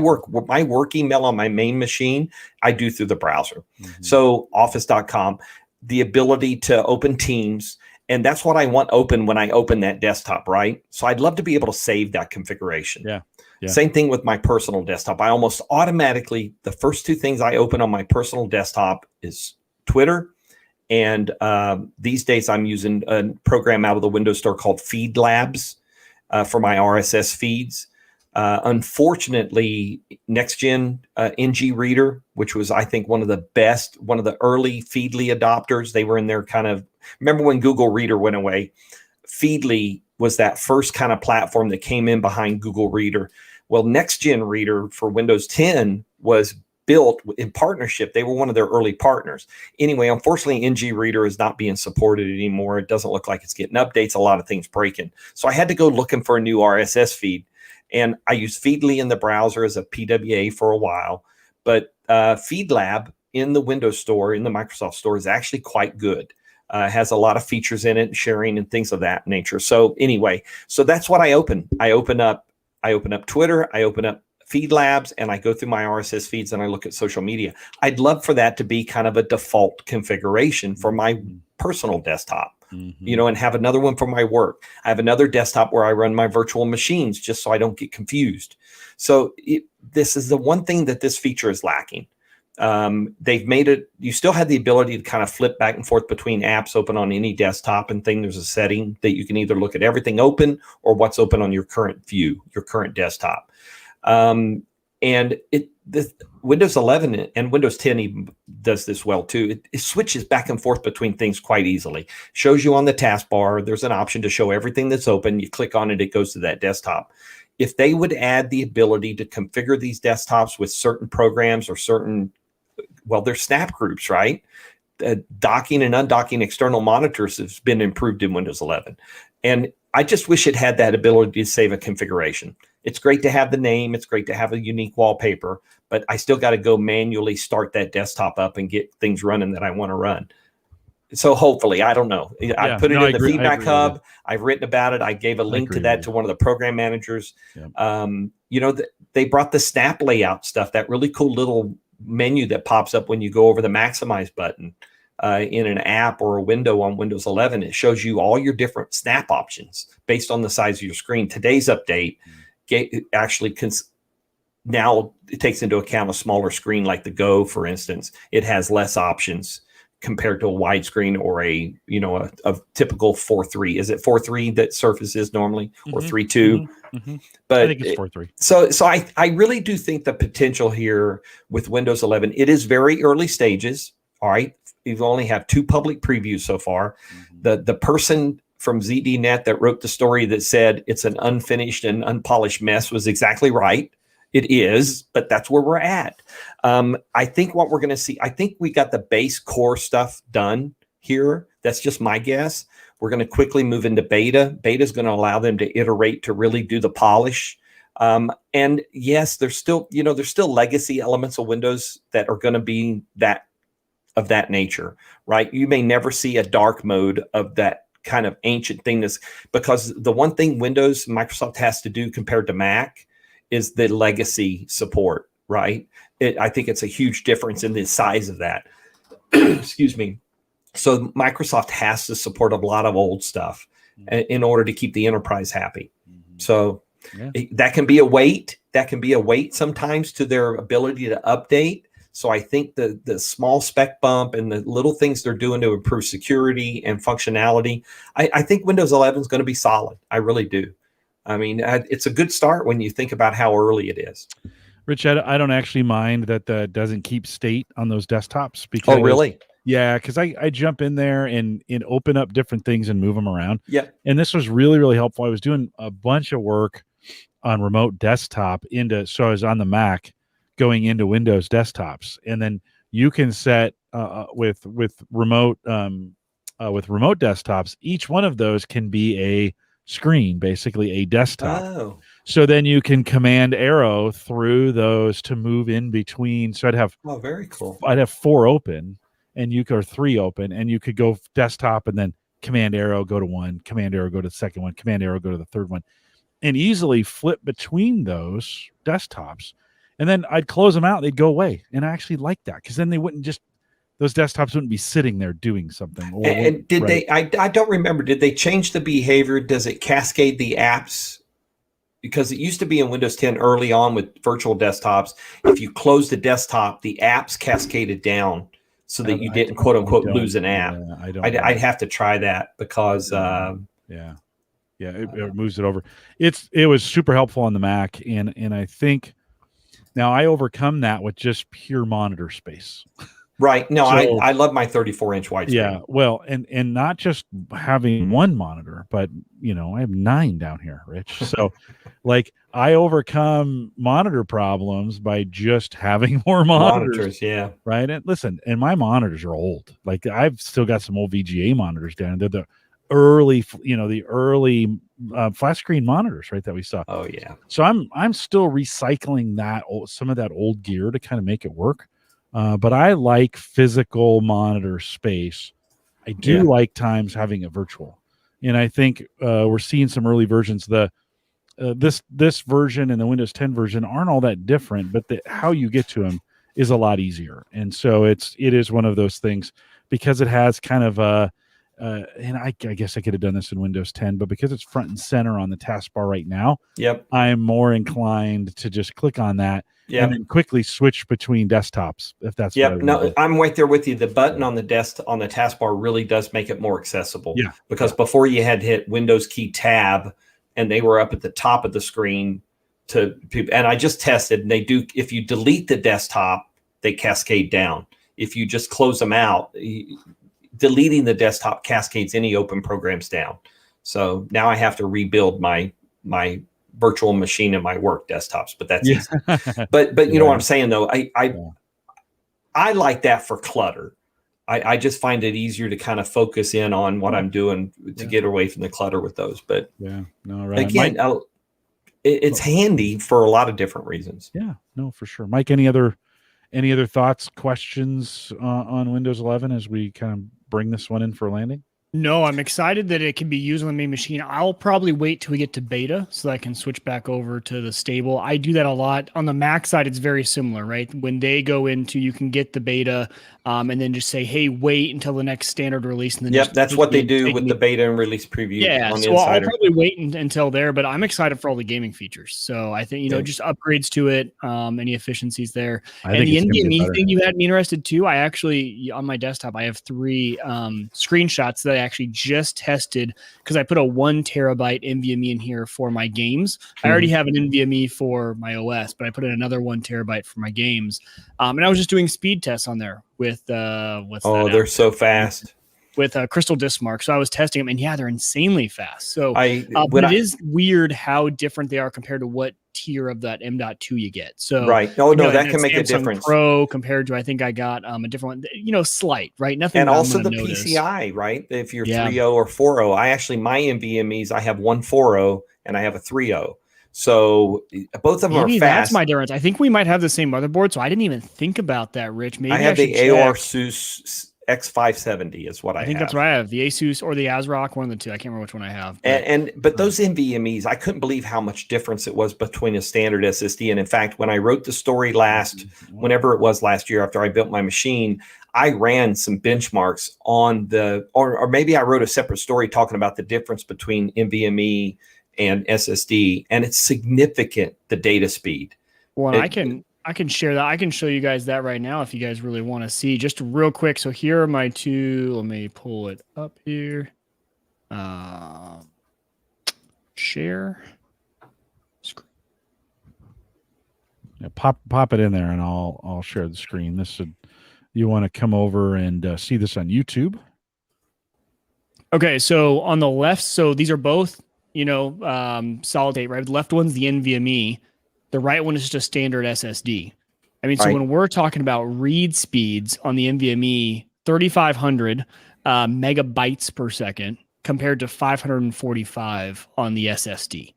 work email on my main machine, I do through the browser. Mm-hmm. So office.com, the ability to open Teams. And that's what I want open when I open that desktop, right? So I'd love to be able to save that configuration. Yeah. Same thing with my personal desktop. I almost automatically, the first 2 things I open on my personal desktop is Twitter. And these days I'm using a program out of the Windows Store called Feed Labs for my RSS feeds. Unfortunately, next-gen NG Reader, which was, I think, one of the early Feedly adopters. They were in their kind of, remember when Google Reader went away? Feedly was that first kind of platform that came in behind Google Reader. Well, next-gen Reader for Windows 10 was built in partnership. They were one of their early partners. Anyway, unfortunately, NG Reader is not being supported anymore. It doesn't look like it's getting updates. A lot of things breaking. So I had to go looking for a new RSS feed. And I used Feedly in the browser as a PWA for a while, but FeedLab in the Windows Store, in the Microsoft Store, is actually quite good. Has a lot of features in it, sharing and things of that nature. So anyway, so that's what I open. I open up Twitter, I open up Feed Labs, and I go through my RSS feeds and I look at social media. I'd love for that to be kind of a default configuration for my personal desktop, and have another one for my work. I have another desktop where I run my virtual machines just so I don't get confused. So this is the one thing that this feature is lacking. They've made it, you still have the ability to kind of flip back and forth between apps open on any desktop and thing. There's a setting that you can either look at everything open or what's open on your current view, your current desktop. And the Windows 11 and Windows 10 even does this well too. It switches back and forth between things quite easily. Shows you on the taskbar, there's an option to show everything that's open. You click on it, it goes to that desktop. If they would add the ability to configure these desktops with certain programs or certain, well, they're snap groups, right? Docking and undocking external monitors has been improved in Windows 11. And I just wish it had that ability to save a configuration. It's great to have the name. It's great to have a unique wallpaper, but I still got to go manually start that desktop up and get things running that I want to run. So hopefully, I don't know. I put it in the feedback hub. I've written about it. I gave a link to that to one of the program managers. Yep. They brought the snap layout stuff, that really cool little menu that pops up when you go over the maximize button in an app or a window on Windows 11. It shows you all your different snap options based on the size of your screen. Today's update actually now it takes into account a smaller screen like the Go, for instance. It has less options compared to a widescreen or a typical 4:3. Is it 4:3 that Surface is normally, or 3:2? But I think it's 4:3. So I really do think the potential here with Windows 11, it is very early stages. All right. We've only have 2 public previews so far. The person from ZDNet that wrote the story that said it's an unfinished and unpolished mess was exactly right. It is, but that's where we're at. I think what we're going to see, I think we got the base core stuff done here. That's just my guess. We're going to quickly move into beta. Beta is going to allow them to iterate to really do the polish. And yes, there's still legacy elements of Windows that are going to be of that nature, right? You may never see a dark mode of that kind of ancient thing, because the one thing Microsoft has to do compared to Mac is the legacy support, right? I think it's a huge difference in the size of that. Excuse me. So Microsoft has to support a lot of old stuff in order to keep the enterprise happy. So that can be a weight. That can be a weight sometimes to their ability to update. So I think the small spec bump and the little things they're doing to improve security and functionality, I think Windows 11 is going to be solid. I really do. I mean, it's a good start when you think about how early it is. Rich, I don't actually mind that doesn't keep state on those desktops. Because, oh, really? Yeah, because I jump in there and open up different things and move them around. Yeah. And this was really, really helpful. I was doing a bunch of work on remote desktop so I was on the Mac going into Windows desktops. And then you can set with remote desktops, each one of those can be a screen, basically a desktop. Oh. So then you can command arrow through those to move in between. So I'd have very cool. I'd have 4 open or 3 open, and you could go desktop and then command arrow go to one, command arrow go to the second one, command arrow go to the third one, and easily flip between those desktops. And then I'd close them out, they'd go away. And I actually like that, because then those desktops wouldn't be sitting there doing something. And did they, I don't remember, did they change the behavior? Does it cascade the apps? Because it used to be in Windows 10 early on with virtual desktops, if you close the desktop, the apps cascaded down so that you didn't quote unquote lose an app. Yeah, I'd have to try that, because it moves it over. It was super helpful on the Mac, and I think now I overcome that with just pure monitor space. Right. No, so, I love my 34-inch widescreen. Yeah. Well, and not just having one monitor, but I have 9 down here, Rich. So like I overcome monitor problems by just having more monitors. Yeah. Right. And listen, and my monitors are old. Like I've still got some old VGA monitors down. They're the early flat screen monitors, right, that we saw. Oh yeah. So I'm still recycling some of that old gear to kind of make it work. But I like physical monitor space. I do like times having it virtual. And I think we're seeing some early versions. This version and the Windows 10 version aren't all that different, but how you get to them is a lot easier. And so it is one of those things, because it has kind of and I guess I could have done this in Windows 10, but because it's front and center on the taskbar right now, I'm more inclined to just click on that and then quickly switch between desktops if that's what I no, I'm right there with you. The button on the taskbar really does make it more accessible. Because before you had to hit Windows key tab, and they were up at the top of the screen and I just tested, and they do, if you delete the desktop, they cascade down. If you just close them out, deleting the desktop cascades any open programs down. So now I have to rebuild my virtual machine and my work desktops, but that's easy. But you know what I'm saying though? I like that for clutter. I just find it easier to kind of focus in on what I'm doing to get away from the clutter with those. But again, it's handy for a lot of different reasons. Yeah, no, for sure. Mike, any other thoughts, questions on Windows 11 as we kind of bring this one in for a landing? No, I'm excited that it can be used on the main machine. I'll probably wait till we get to beta so that I can switch back over to the stable. I do that a lot. On the Mac side, it's very similar, right? When they go into, you can get the beta and then just say, hey, wait until the next standard release. And then that's what they do with the beta and release preview. Yeah, on the I'll probably wait until there, but I'm excited for all the gaming features. So I think, just upgrades to it, any efficiencies there. And the NVMe thing you had me interested too. I actually, on my desktop, I have 3 screenshots that I actually just tested because I put a 1 terabyte NVMe in here for my games. I already have an NVMe for my OS, but I put in another 1 terabyte for my games. And I was just doing speed tests on there with they're so fast with Crystal Disk Mark. So I was testing them, and they're insanely fast. So but it is weird how different they are compared to what tier of that M.2 you get. So that can make a difference. Pro compared to, I think I got a different one, slight, right? Nothing. And also the PCI, right? If you're 3.0 or 4.0, my NVMe's, I have one 4.0 and I have a 3.0. So both of them are fast. That's my difference. I think we might have the same motherboard, so I didn't even think about that, Rich. Maybe I have the ASUS X570 is what I have. I think that's what I have. The Asus or the ASRock, one of the two. I can't remember which one I have. But those NVMe's, I couldn't believe how much difference it was between a standard SSD. And in fact, when I wrote the story whenever it was last year after I built my machine, I ran some benchmarks on or maybe I wrote a separate story talking about the difference between NVMe and SSD, and it's significant, the data speed. Well, I can share that. I can show you guys that right now if you guys really want to see. Just real quick. So here are my 2. Let me pull it up here. Share screen. Yeah, pop it in there, and I'll share the screen. You want to come over and see this on YouTube? Okay, so on the left, so these are both solid state, right? The left one's the NVMe. The right one is just a standard SSD. I mean, so when we're talking about read speeds on the NVMe, 3,500 megabytes per second compared to 545 on the SSD.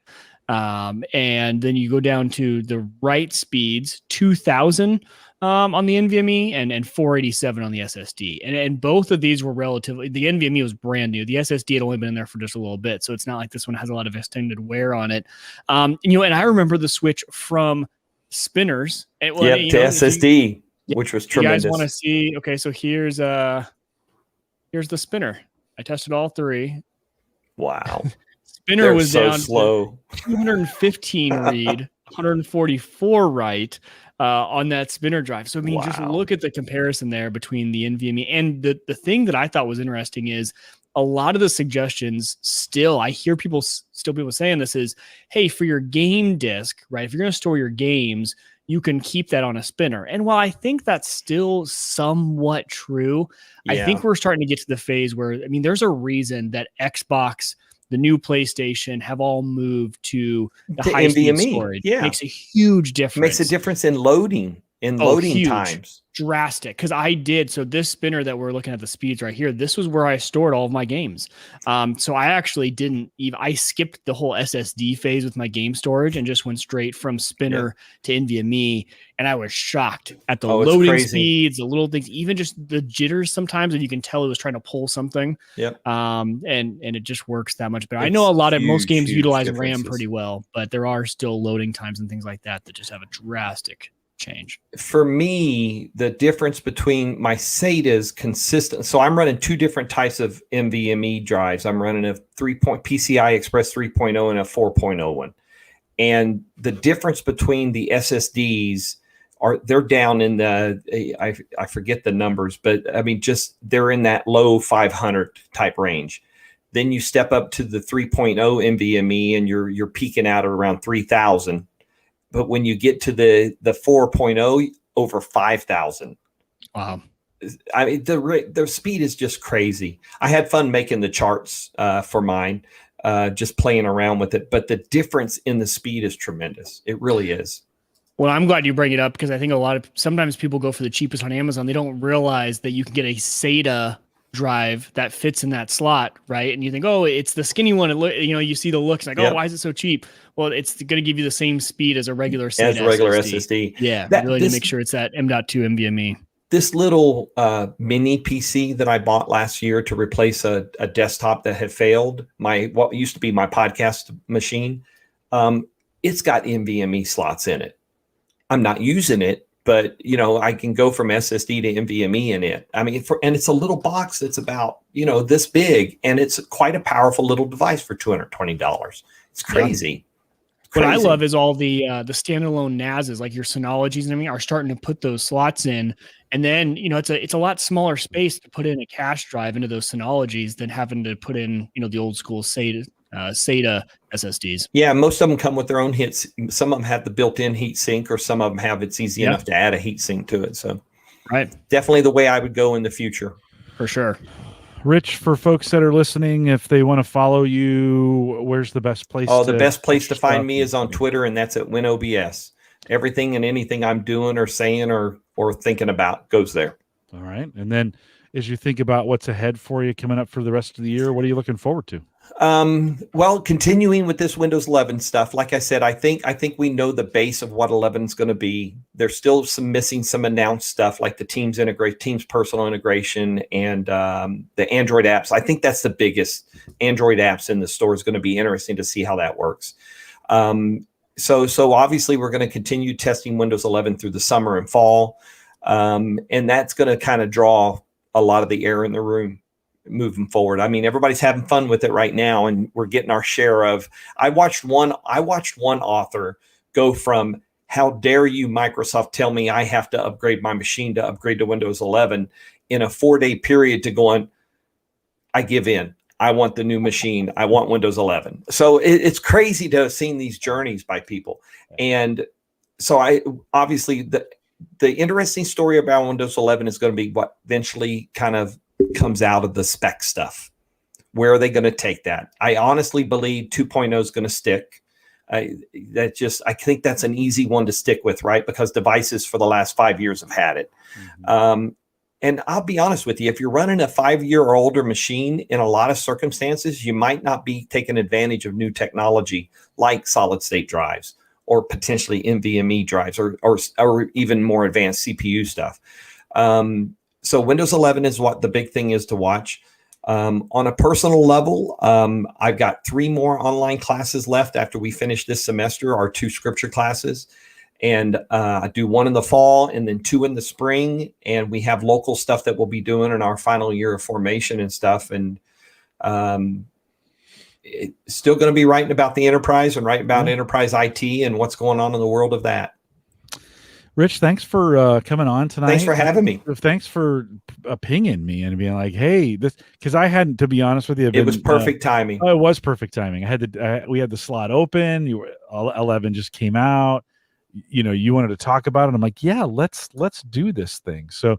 And then you go down to the write speeds, 2,000 on the NVMe and 487 on the SSD. And both of these were relatively, the NVMe was brand new. The SSD had only been in there for just a little bit. So it's not like this one has a lot of extended wear on it. And I remember the switch from spinners to SSD, which was tremendous. You guys want to see? Okay, so here's the spinner. I tested all 3. Wow. Spinner was so down slow. 215 read, 144 write on that spinner drive. So I mean, just look at the comparison there between the NVMe and the thing that I thought was interesting is a lot of the suggestions still, I hear people saying this is, hey, for your game disk, right? If you're going to store your games, you can keep that on a spinner. And while I think that's still somewhat true, I think we're starting to get to the phase where, I mean, there's a reason that Xbox, the new PlayStation have all moved to the high speed storage. Yeah. Makes a huge difference. Makes a difference in loading. in loading huge. times. Drastic. Because I did. So this spinner that we're looking at the speeds right here, this was where I stored all of my games. So I actually didn't even, I skipped the whole SSD phase with my game storage and just went straight from spinner to NVMe. And I was shocked at the loading speeds, the little things, even just the jitters sometimes. And you can tell it was trying to pull something. Yep. And it just works that much better. I know most games utilize RAM pretty well, but there are still loading times and things like that just have a drastic change. For me, the difference between my SATA is consistent. So I'm running two different types of NVMe drives. I'm running a PCI Express 3.0 and a 4.0 one. And the difference between the SSDs they're down in the, I forget the numbers, but I mean, just they're in that low 500 type range. Then you step up to the 3.0 NVMe and you're peaking out at around 3,000. But when you get to the 4.0, over 5,000. Wow. I mean, the speed is just crazy. I had fun making the charts for mine, just playing around with it. But the difference in the speed is tremendous. It really is. Well, I'm glad you bring it up because I think sometimes people go for the cheapest on Amazon. They don't realize that you can get a SATA drive that fits in that slot, right? And you think, oh, it's the skinny one. You see the looks like, oh, why is it so cheap? Well, it's going to give you the same speed as a regular SATA SSD. Yeah, really to make sure it's that M.2 NVMe. This little mini PC that I bought last year to replace a desktop that had failed, what used to be my podcast machine, it's got NVMe slots in it. I'm not using it, but I can go from SSD to NVMe in it. I mean, and it's a little box that's about this big, and it's quite a powerful little device for $220. It's crazy. Yeah. What I love is all the standalone NASs, like your Synologies and everything, are starting to put those slots in, and then it's a lot smaller space to put in a cache drive into those Synologies than having to put in the old school SATA SSDs. Yeah, most of them come with their own hits. Some of them have the built-in heat sink, or some of them have it's easy enough to add a heat sink to it. So, right, definitely the way I would go in the future, for sure. Rich, for folks that are listening, if they want to follow you, where's the best place? The best place to find me is on Twitter, and that's at WinOBS. Everything and anything I'm doing or saying or thinking about goes there. All right. And then as you think about what's ahead for you coming up for the rest of the year, what are you looking forward to? Well, continuing with this Windows 11 stuff, like I said, I think we know the base of what 11 is going to be. There's still missing some announced stuff like the Teams personal integration and the Android apps. I think that's the biggest. Android apps in the store is going to be interesting to see how that works. So obviously we're going to continue testing Windows 11 through the summer and fall, and that's going to kind of draw a lot of the air in the room moving forward. I mean, everybody's having fun with it right now, and we're getting our share of. I watched one author go from "How dare you, Microsoft, tell me I have to upgrade my machine to upgrade to Windows 11" in a 4-day period to going, "I give in. I want the new machine. I want Windows 11." So it's crazy to have seen these journeys by people, and so obviously the interesting story about Windows 11 is going to be what eventually kind of comes out of the spec stuff. Where are they going to take that? I honestly believe 2.0 is going to stick. I think that's an easy one to stick with, right? Because devices for the last 5 years have had it. Mm-hmm. And I'll be honest with you, if you're running a 5-year or older machine, in a lot of circumstances, you might not be taking advantage of new technology like solid state drives or potentially NVMe drives or even more advanced CPU stuff. So Windows 11 is what the big thing is to watch. On a personal level, I've got 3 more online classes left after we finish this semester, our 2 scripture classes. And I do 1 in the fall and then 2 in the spring. And we have local stuff that we'll be doing in our final year of formation and stuff. And it's still going to be writing about the enterprise and writing about enterprise IT and what's going on in the world of that. Rich, thanks for coming on tonight. Thanks for having me. Thanks for pinging me and being like, "Hey, this," because I hadn't, to be honest with you, it was perfect timing. It was perfect timing. We had the slot open. 11 just came out. You wanted to talk about it. I'm like, yeah, let's do this thing. So,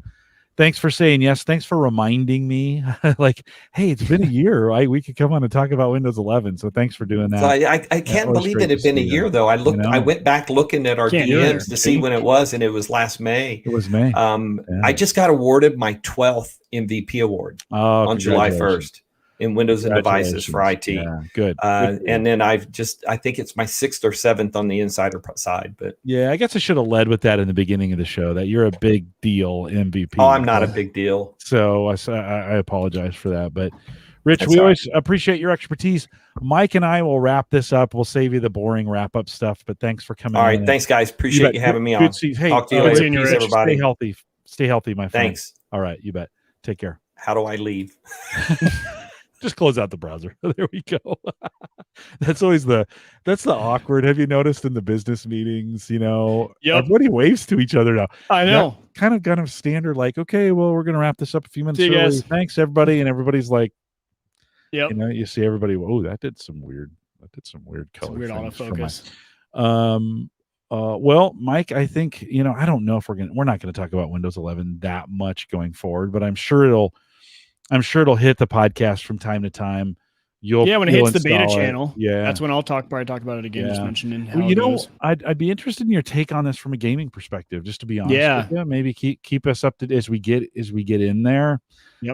thanks for saying yes. Thanks for reminding me. Like, hey, it's been a year, right? We could come on and talk about Windows 11. So thanks for doing that. So I can't believe it had been a year though. I went back looking at our DMs to see when it was, and it was last May. It was May. I just got awarded my 12th MVP award on July 1st. In Windows and Devices for IT. Yeah, good. And then I think it's my 6th or 7th on the insider side. But yeah, I guess I should have led with that in the beginning of the show, that you're a big deal MVP. Oh, I'm not a big deal. So I apologize for that. But Rich, we always appreciate your expertise. Mike and I will wrap this up. We'll save you the boring wrap up stuff, but thanks for coming. All right. Thanks, guys. Appreciate you having me on. Hey, talk to you later. Peace, everybody. Stay healthy, my friend. Thanks. All right. You bet. Take care. How do I leave? Just close out the browser. There we go. That's the awkward. Have you noticed in the business meetings, everybody waves to each other now. I know. Kind of standard, like, okay, well, we're going to wrap this up a few minutes early. Thanks, everybody. And everybody's like, you see everybody, oh, that did some weird color. Weird autofocus. Well, Mike, I think, I don't know if we're not going to talk about Windows 11 that much going forward, but I'm sure it'll hit the podcast from time to time. When it hits the beta channel, that's when I'll probably talk about it again. Yeah. Just mentioning how it goes. I'd be interested in your take on this from a gaming perspective, just to be honest. With you. Maybe keep us up to as we get in there.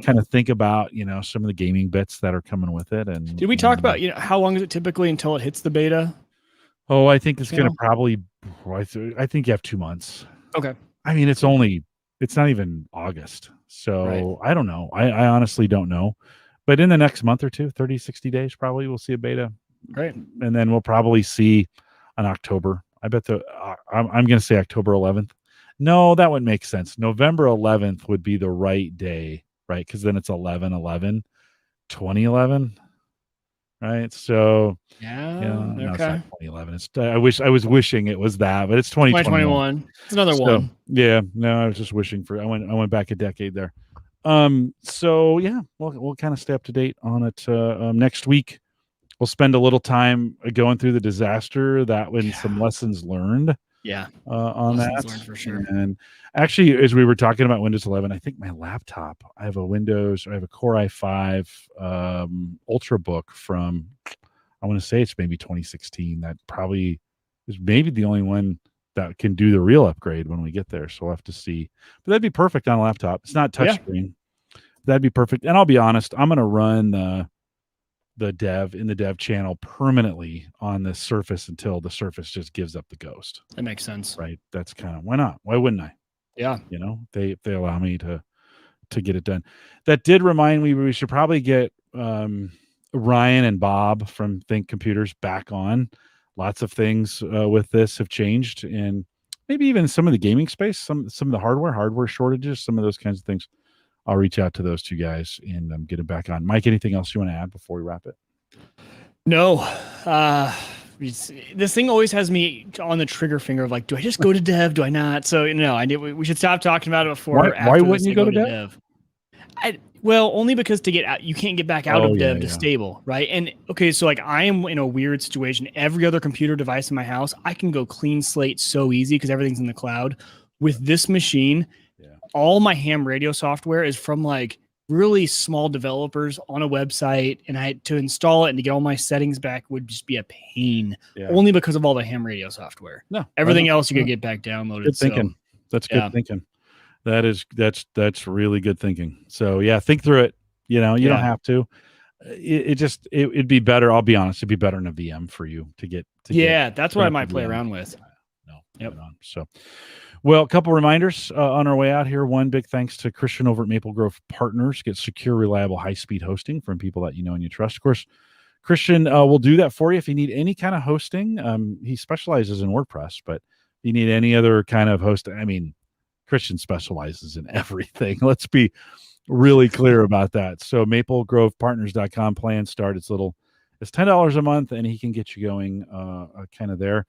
Kind of think about some of the gaming bits that are coming with it. And did we talk about how long is it typically until it hits the beta? Oh, I think it's going to probably. I think you have 2 months. Okay. I mean, it's not even August. So I don't know. I honestly don't know. But in the next month or two, 30, 60 days, probably we'll see a beta. Great. And then we'll probably see an October. I bet I'm going to say October 11th. No, that wouldn't make sense. November 11th would be the right day, right? Because then it's 11/11, 2011. Right. So no, it's not 2011. I was wishing it was that, but it's 2021. It's another one. Yeah. No, I was just wishing I went back a decade there. So yeah, we'll kind of stay up to date on it. Next week, we'll spend a little time going through the disaster some lessons learned. On lessons that learned for sure. And actually, as we were talking about Windows 11, I think my laptop, I have a Core i5 Ultrabook from, I want to say it's maybe 2016. That probably is maybe the only one that can do the real upgrade when we get there. So we'll have to see. But that'd be perfect on a laptop. It's not touchscreen. That'd be perfect. And I'll be honest, I'm going to run the dev channel permanently on the Surface until the Surface just gives up the ghost. That makes sense. Right. That's kind of, why not? Why wouldn't I? Yeah. They allow me to get it done. That did remind me we should probably get Ryan and Bob from Think Computers back on. Lots of things with this have changed, and maybe even some of the gaming space, some of the hardware shortages, some of those kinds of things. I'll reach out to those two guys and get it back on. Mike, anything else you want to add before we wrap it? No. This thing always has me on the trigger finger of like, do I just go to dev? Do I not? So we should stop talking about it before. Why wouldn't you go to dev? Well, only because to get out, you can't get back out of dev to stable, right? And okay, so like I am in a weird situation. Every other computer device in my house, I can go clean slate so easy because everything's in the cloud. With this machine, all my ham radio software is from like really small developers on a website, and to install it and to get all my settings back would just be a pain. Only because of all the ham radio software. No, everything else you could get back downloaded. Good thinking. That's good thinking. That's really good thinking. So yeah, think through it. You don't have to. It'd be better. I'll be honest. It'd be better in a VM for you to get. That's what I might play around with. So, well, a couple reminders on our way out here. One, big thanks to Christian over at Maple Grove Partners. Get secure, reliable, high-speed hosting from people that you know and you trust. Of course, Christian will do that for you if you need any kind of hosting. He specializes in WordPress, but if you need any other kind of hosting, Christian specializes in everything. Let's be really clear about that. So maplegrovepartners.com, plan start. It's $10 a month, and he can get you going kind of there.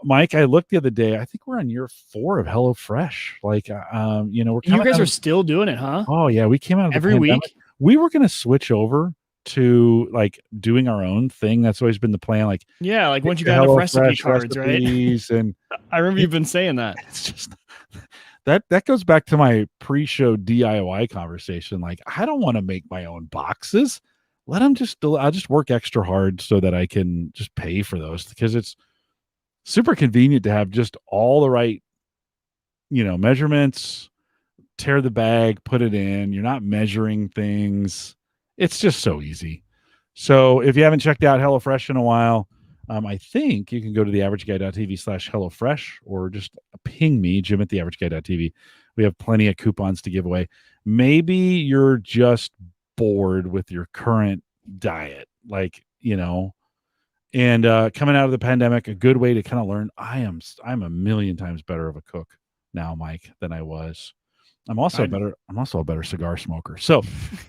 Mike, I looked the other day. I think we're on year 4 of HelloFresh. Like, you guys are still doing it, huh? Oh yeah, we came out of every week. We were going to switch over to like doing our own thing. That's always been the plan. Like, like once you got enough recipe cards, right? And I remember you've been saying that. It's just that goes back to my pre-show DIY conversation. Like, I don't want to make my own boxes. Let them I'll just work extra hard so that I can just pay for those, because it's super convenient to have just all the right, measurements, tear the bag, put it in. You're not measuring things. It's just so easy. So if you haven't checked out HelloFresh in a while, I think you can go to theaverageguy.tv/HelloFresh, or just ping me, Jim at theaverageguy.tv. We have plenty of coupons to give away. Maybe you're just bored with your current diet, and coming out of the pandemic, a good way to kind of learn. I'm a million times better of a cook now, Mike, than I was. I'm also a better cigar smoker. So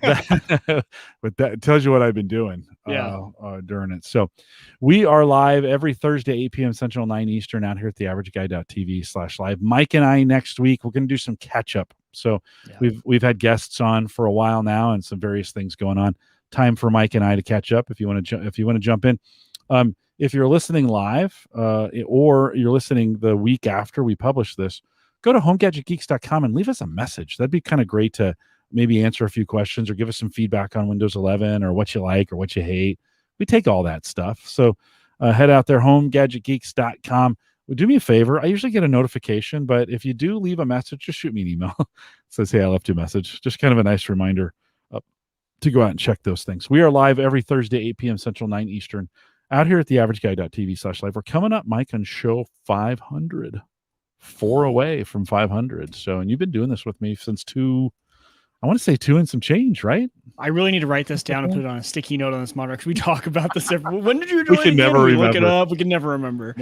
but that tells you what I've been doing during it. So we are live every Thursday, 8 p.m. Central, 9 Eastern, out here at theaverageguy.tv/live. Mike and I next week, we're going to do some catch up. So we've had guests on for a while now, and some various things going on. Time for Mike and I to catch up. If you want to jump in, if you're listening live, or you're listening the week after we publish this, go to homegadgetgeeks.com and leave us a message. That'd be kind of great to maybe answer a few questions or give us some feedback on Windows 11 or what you like or what you hate. We take all that stuff. So head out there, homegadgetgeeks.com. Do me a favor. I usually get a notification, but if you do leave a message, just shoot me an email. It says, hey, I left you a message. Just kind of a nice reminder to go out and check those things. We are live every Thursday, 8 p.m. Central, 9 Eastern, out here at theaverageguy.tv/live. We're coming up, Mike, on show 500. 4 away from 500. So, and you've been doing this with me since 2 and some change, right? I really need to write this down and put it on a sticky note on this monitor, because we talk about this when did you do we can never remember. Look it up. We can never remember.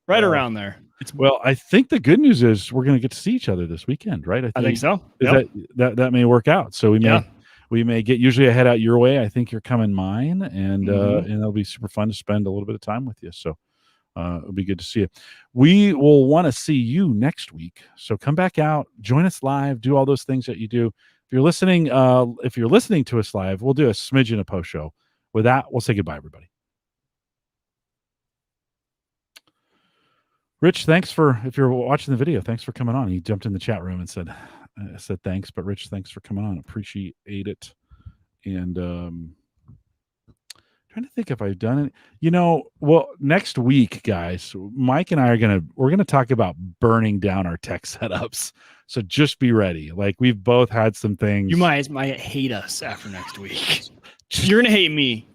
Right around there. Well, I think the good news is we're going to get to see each other this weekend, right? I think so. That may work out. So we may get, usually I head out your way. I think you're coming mine, and it'll be super fun to spend a little bit of time with you. So it'll be good to see you. We will want to see you next week. So come back out, join us live, do all those things that you do. If you're listening to us live, we'll do a smidgen of post show. With that, we'll say goodbye, everybody. Rich, if you're watching the video, thanks for coming on. He jumped in the chat room and said thanks. But Rich, thanks for coming on. Appreciate it. And trying to think if I've done it. Well, next week, guys, Mike and I we're gonna talk about burning down our tech setups. So just be ready. Like, we've both had some things. You might hate us after next week. You're gonna hate me.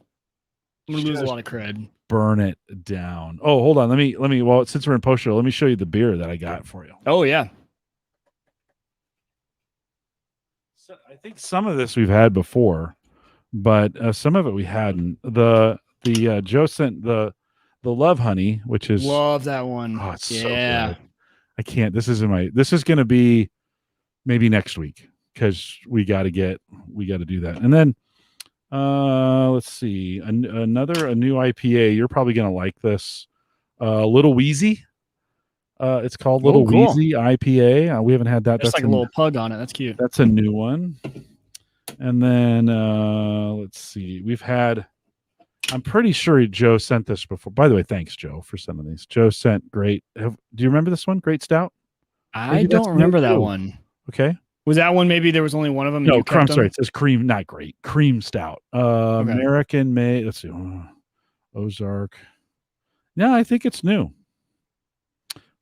I'm gonna lose a lot of cred. Burn it down. Oh, hold on. Let me. Well, since we're in post show, let me show you the beer that I got for you. Oh yeah. So I think some of this we've had before, but some of it we hadn't. The Joe sent the Love Honey, which is, love that one. Oh, it's so good. I can't. This is going to be maybe next week, because we got to do that. And then let's see, a new IPA. You're probably going to like this. Little Wheezy. It's called Little Wheezy IPA. We haven't had that. That's like a little pug on it. That's cute. That's a new one. And then let's see. We've had, I'm pretty sure Joe sent this before. By the way, thanks, Joe, for sending these. Joe sent great. Do you remember this one? Great Stout? I don't remember that one. Okay. Was that one, maybe there was only one of them? No, I'm sorry. It says cream, not great. Cream Stout. Okay. American made. Let's see. Ozark. Yeah, I think it's new.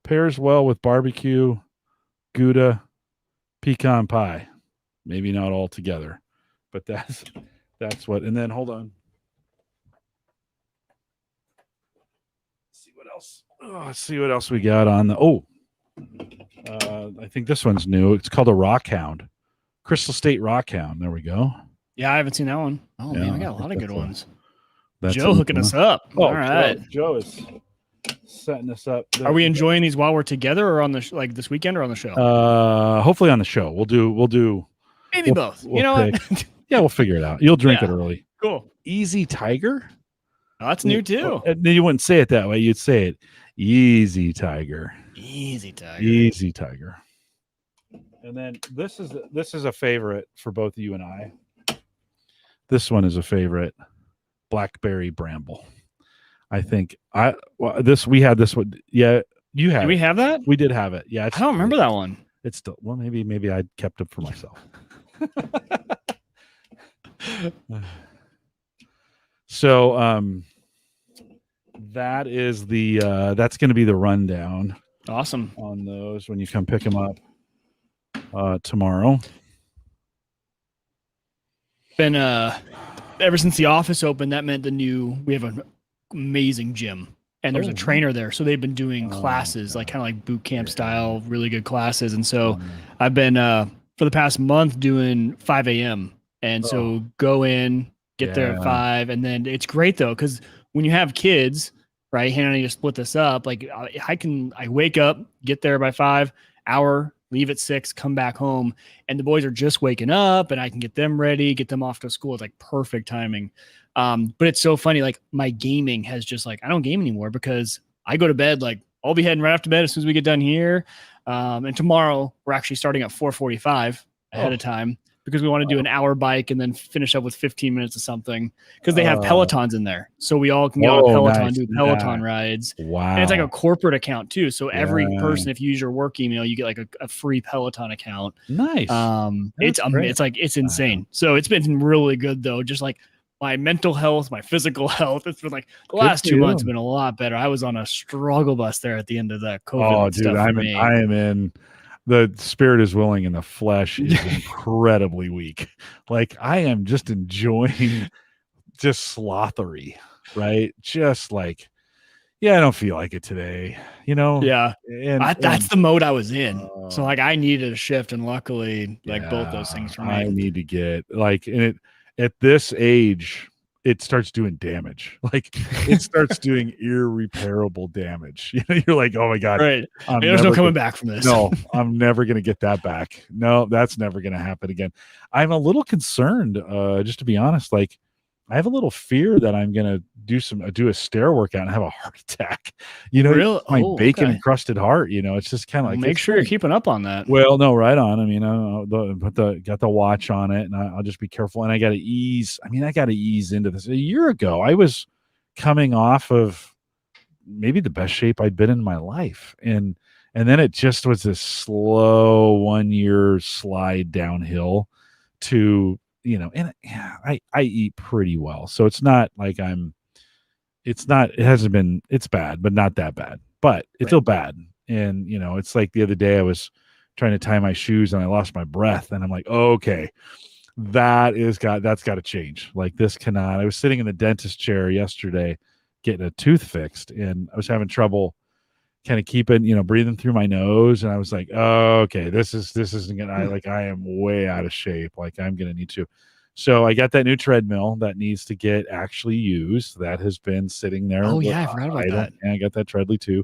Pairs well with barbecue, Gouda, pecan pie. Maybe not all together, but that's what. And then hold on. Let's see what else we got on the. I think this one's new. It's called a Rockhound, Crystal State Rockhound. There we go. Yeah, I haven't seen that one. Oh man, I got a lot of good ones. Joe hooking us up. All right, Joe is setting us up. Are we enjoying these while we're together, or on the like this weekend, or on the show? Hopefully on the show. We'll do maybe both. You know what? Yeah, we'll figure it out. You'll drink it early. Cool. Easy Tiger. Oh, that's new too. You wouldn't say it that way. You'd say it Easy Tiger. Easy Tiger. Easy Tiger. And then this is a favorite for both you and I. This one is a favorite. Blackberry Bramble. I think we had this one. Yeah, you had. Did we have that? We did have it. Yeah, I don't remember that one. It's still, well, maybe I kept it for myself. So that is that's going to be the rundown. Awesome on those when you come pick them up tomorrow. Been ever since the office opened, that meant we have an amazing gym, and there's a trainer there, so they've been doing classes, like kind of like boot camp style, really good classes. And so I've been for the past month doing 5 a.m. and so go in, get there at 5, and then it's great though, because when you have kids, right, Hannah and I just split this up. Like I wake up, get there by 5 hour, leave at 6, come back home, and the boys are just waking up, and I can get them ready, get them off to school. It's like perfect timing. But it's so funny. Like my gaming has just like, I don't game anymore because I go to bed. Like I'll be heading right after bed as soon as we get done here. And tomorrow we're actually starting at 4:45 ahead of time because we want to do an hour bike and then finish up with 15 minutes of something because they have Pelotons in there. So we all can get on a Peloton, do Peloton rides. Wow. And it's like a corporate account too. So every person, if you use your work email, you get like a free Peloton account. Nice. It's insane. So it's been really good though. Just like my mental health, my physical health. It's been like the last 2 months have been a lot better. I was on a struggle bus there at the end of that COVID. Oh, dude, I am in. The spirit is willing and the flesh is incredibly weak. Like I am just enjoying just slothery, right? Just like, I don't feel like it today, Yeah. And that's the mode I was in. So like I needed a shift, and luckily both those things for me. I need to get at this age, it starts doing damage. Like it starts doing irreparable damage. You're like, oh my God. Right. There's no coming back from this. No, I'm never going to get that back. No, that's never going to happen again. I'm a little concerned, just to be honest. Like I have a little fear that I'm going to do a stair workout and have a heart attack. Really? My bacon encrusted heart, it's just kind of like, make sure you're keeping up on that. Well, no, right on. I mean, got the watch on it, and I'll just be careful. And I got to ease. I mean, I got to ease into this. A year ago, I was coming off of maybe the best shape I'd been in my life, and then it just was this slow 1 year slide downhill to, and I eat pretty well, so it's not like it's bad, but not that bad, but it's still bad. And, it's like the other day I was trying to tie my shoes and I lost my breath, and I'm like, oh, okay, that's got to change. Like this cannot. I was sitting in the dentist chair yesterday getting a tooth fixed, and I was having trouble kind of keeping, breathing through my nose. And I was like, oh, okay, this isn't gonna, I am way out of shape. Like I'm going to need to. So I got that new treadmill that needs to get actually used. That has been sitting there. Oh yeah, I forgot about that. And I got that treadly too.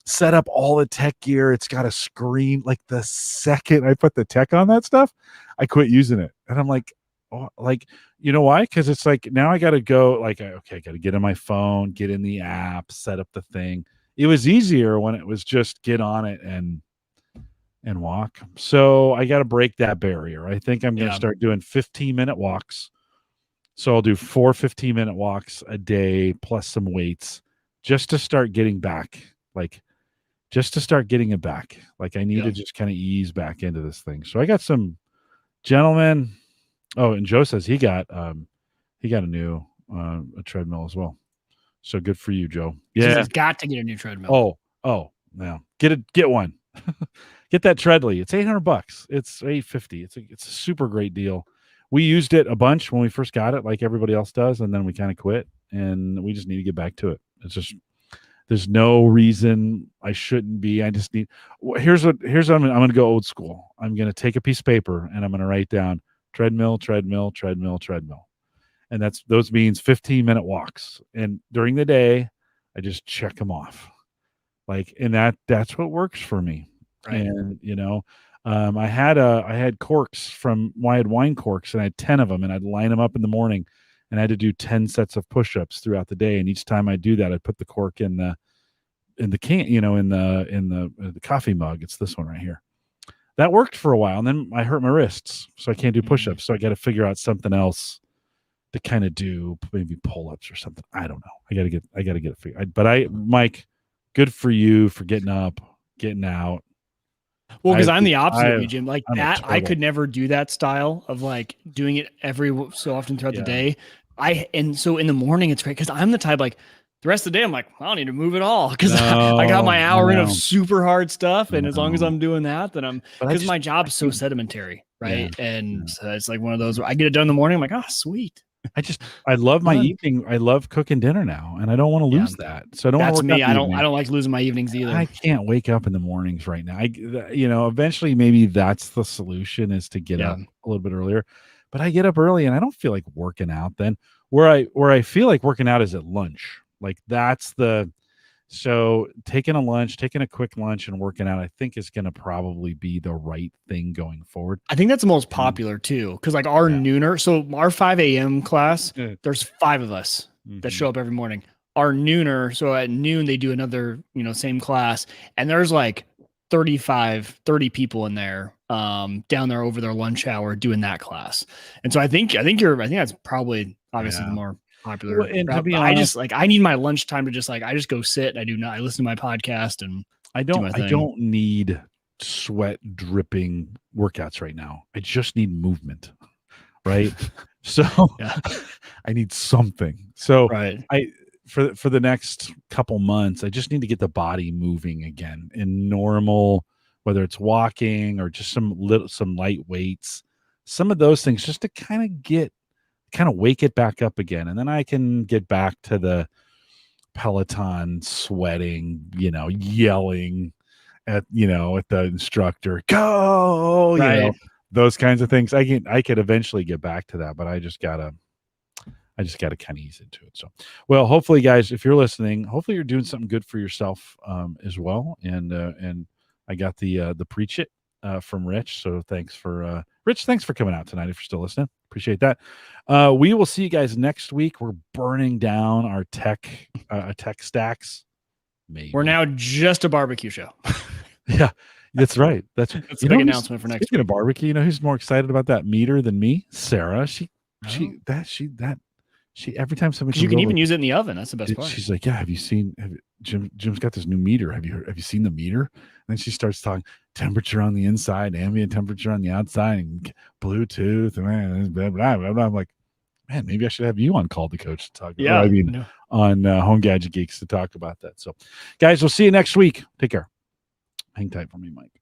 Set up all the tech gear. It's got a screen. Like the second I put the tech on that stuff, I quit using it. And I'm like, oh, like, you know why? Because it's like now I got to go. Like, okay, I got to get on my phone, get in the app, set up the thing. It was easier when it was just get on it and walk. So I got to break that barrier. I think I'm going to start doing 15-minute walks. So I'll do 4 15-minute walks a day plus some weights just to start getting back. Like just to start getting it back. Like I need to just kind of ease back into this thing. So I got some gentlemen. Oh, and Joe says he got a new a treadmill as well. So good for you, Joe. Yeah, he's got to get a new treadmill. Oh, yeah. Get one. Get that treadly. It's $800. It's $850. It's a super great deal. We used it a bunch when we first got it, like everybody else does, and then we kind of quit, and we just need to get back to it. It's just there's no reason I shouldn't be. I just need. Here's what I'm going to go old school. I'm going to take a piece of paper and I'm going to write down treadmill, treadmill, treadmill, treadmill. And those means 15-minute walks. And during the day, I just check them off. Like, and that's what works for me. Right. And, I had corks I had wine corks, and I had 10 of them, and I'd line them up in the morning, and I had to do 10 sets of push-ups throughout the day. And each time I do that, I put the cork in the can, in the coffee mug. It's this one right here. That worked for a while. And then I hurt my wrists, so I can't do push-ups. So I got to figure out something else to kind of do, maybe pull-ups or something. I don't know. I gotta get it figured. Mike, good for you for getting up, getting out. Well, because I'm the opposite of you, Jim. Like I'm that, I could never do that style of like doing it every so often throughout the day. And so in the morning, it's great because I'm the type like the rest of the day, I'm like, I don't need to move at all because I got my hour in of super hard stuff. And as long as I'm doing that, then I'm because my job's so sedimentary, right? And so it's like one of those where I get it done in the morning. I'm like, oh, sweet. I love my evening. I love cooking dinner now, and I don't want to lose that. So I don't. That's me. I don't like losing my evenings either. I can't wake up in the mornings right now. Eventually maybe that's the solution is to get up a little bit earlier. But I get up early and I don't feel like working out then. Where I feel like working out is at lunch. Like so taking a quick lunch and working out, I think is going to probably be the right thing going forward. I think that's the most popular too. Because like our nooner, so our 5 a.m. class, there's 5 of us that show up every morning. Our nooner, so at noon, they do another, same class. And there's like 30 people in there, down there over their lunch hour doing that class. And so I think that's probably obviously the more popular. Well, and to be honest, I just I need my lunchtime to just I just go sit. I listen to my podcast and I don't need sweat dripping workouts right now. I just need movement. Right. So I need something. So for the next couple months, I just need to get the body moving again in normal, whether it's walking or just some light weights, some of those things just to kind of wake it back up again. And then I can get back to the Peloton sweating, yelling at the instructor, go, those kinds of things. I could eventually get back to that, but I just gotta kind of ease into it. So, well, hopefully guys, if you're listening, hopefully you're doing something good for yourself, as well. And I got the Preach It, from Rich. So thanks for, Rich, thanks for coming out tonight. If you're still listening, appreciate that. We will see you guys next week. We're burning down our tech stacks. Maybe we're now just a barbecue show. Yeah, that's right. That's a big announcement for next week. Speaking of barbecue, who's more excited about that meter than me? Sarah. She every time somebody you can even use it in the oven. That's the best part. She's like, yeah, Jim's got this new meter. Have you seen the meter? And then she starts talking temperature on the inside, ambient temperature on the outside, and Bluetooth, and blah, blah, blah, blah. I'm like, man, maybe I should have you on Call the Coach to talk. On Home Gadget Geeks to talk about that. So, guys, we'll see you next week. Take care. Hang tight for me, Mike.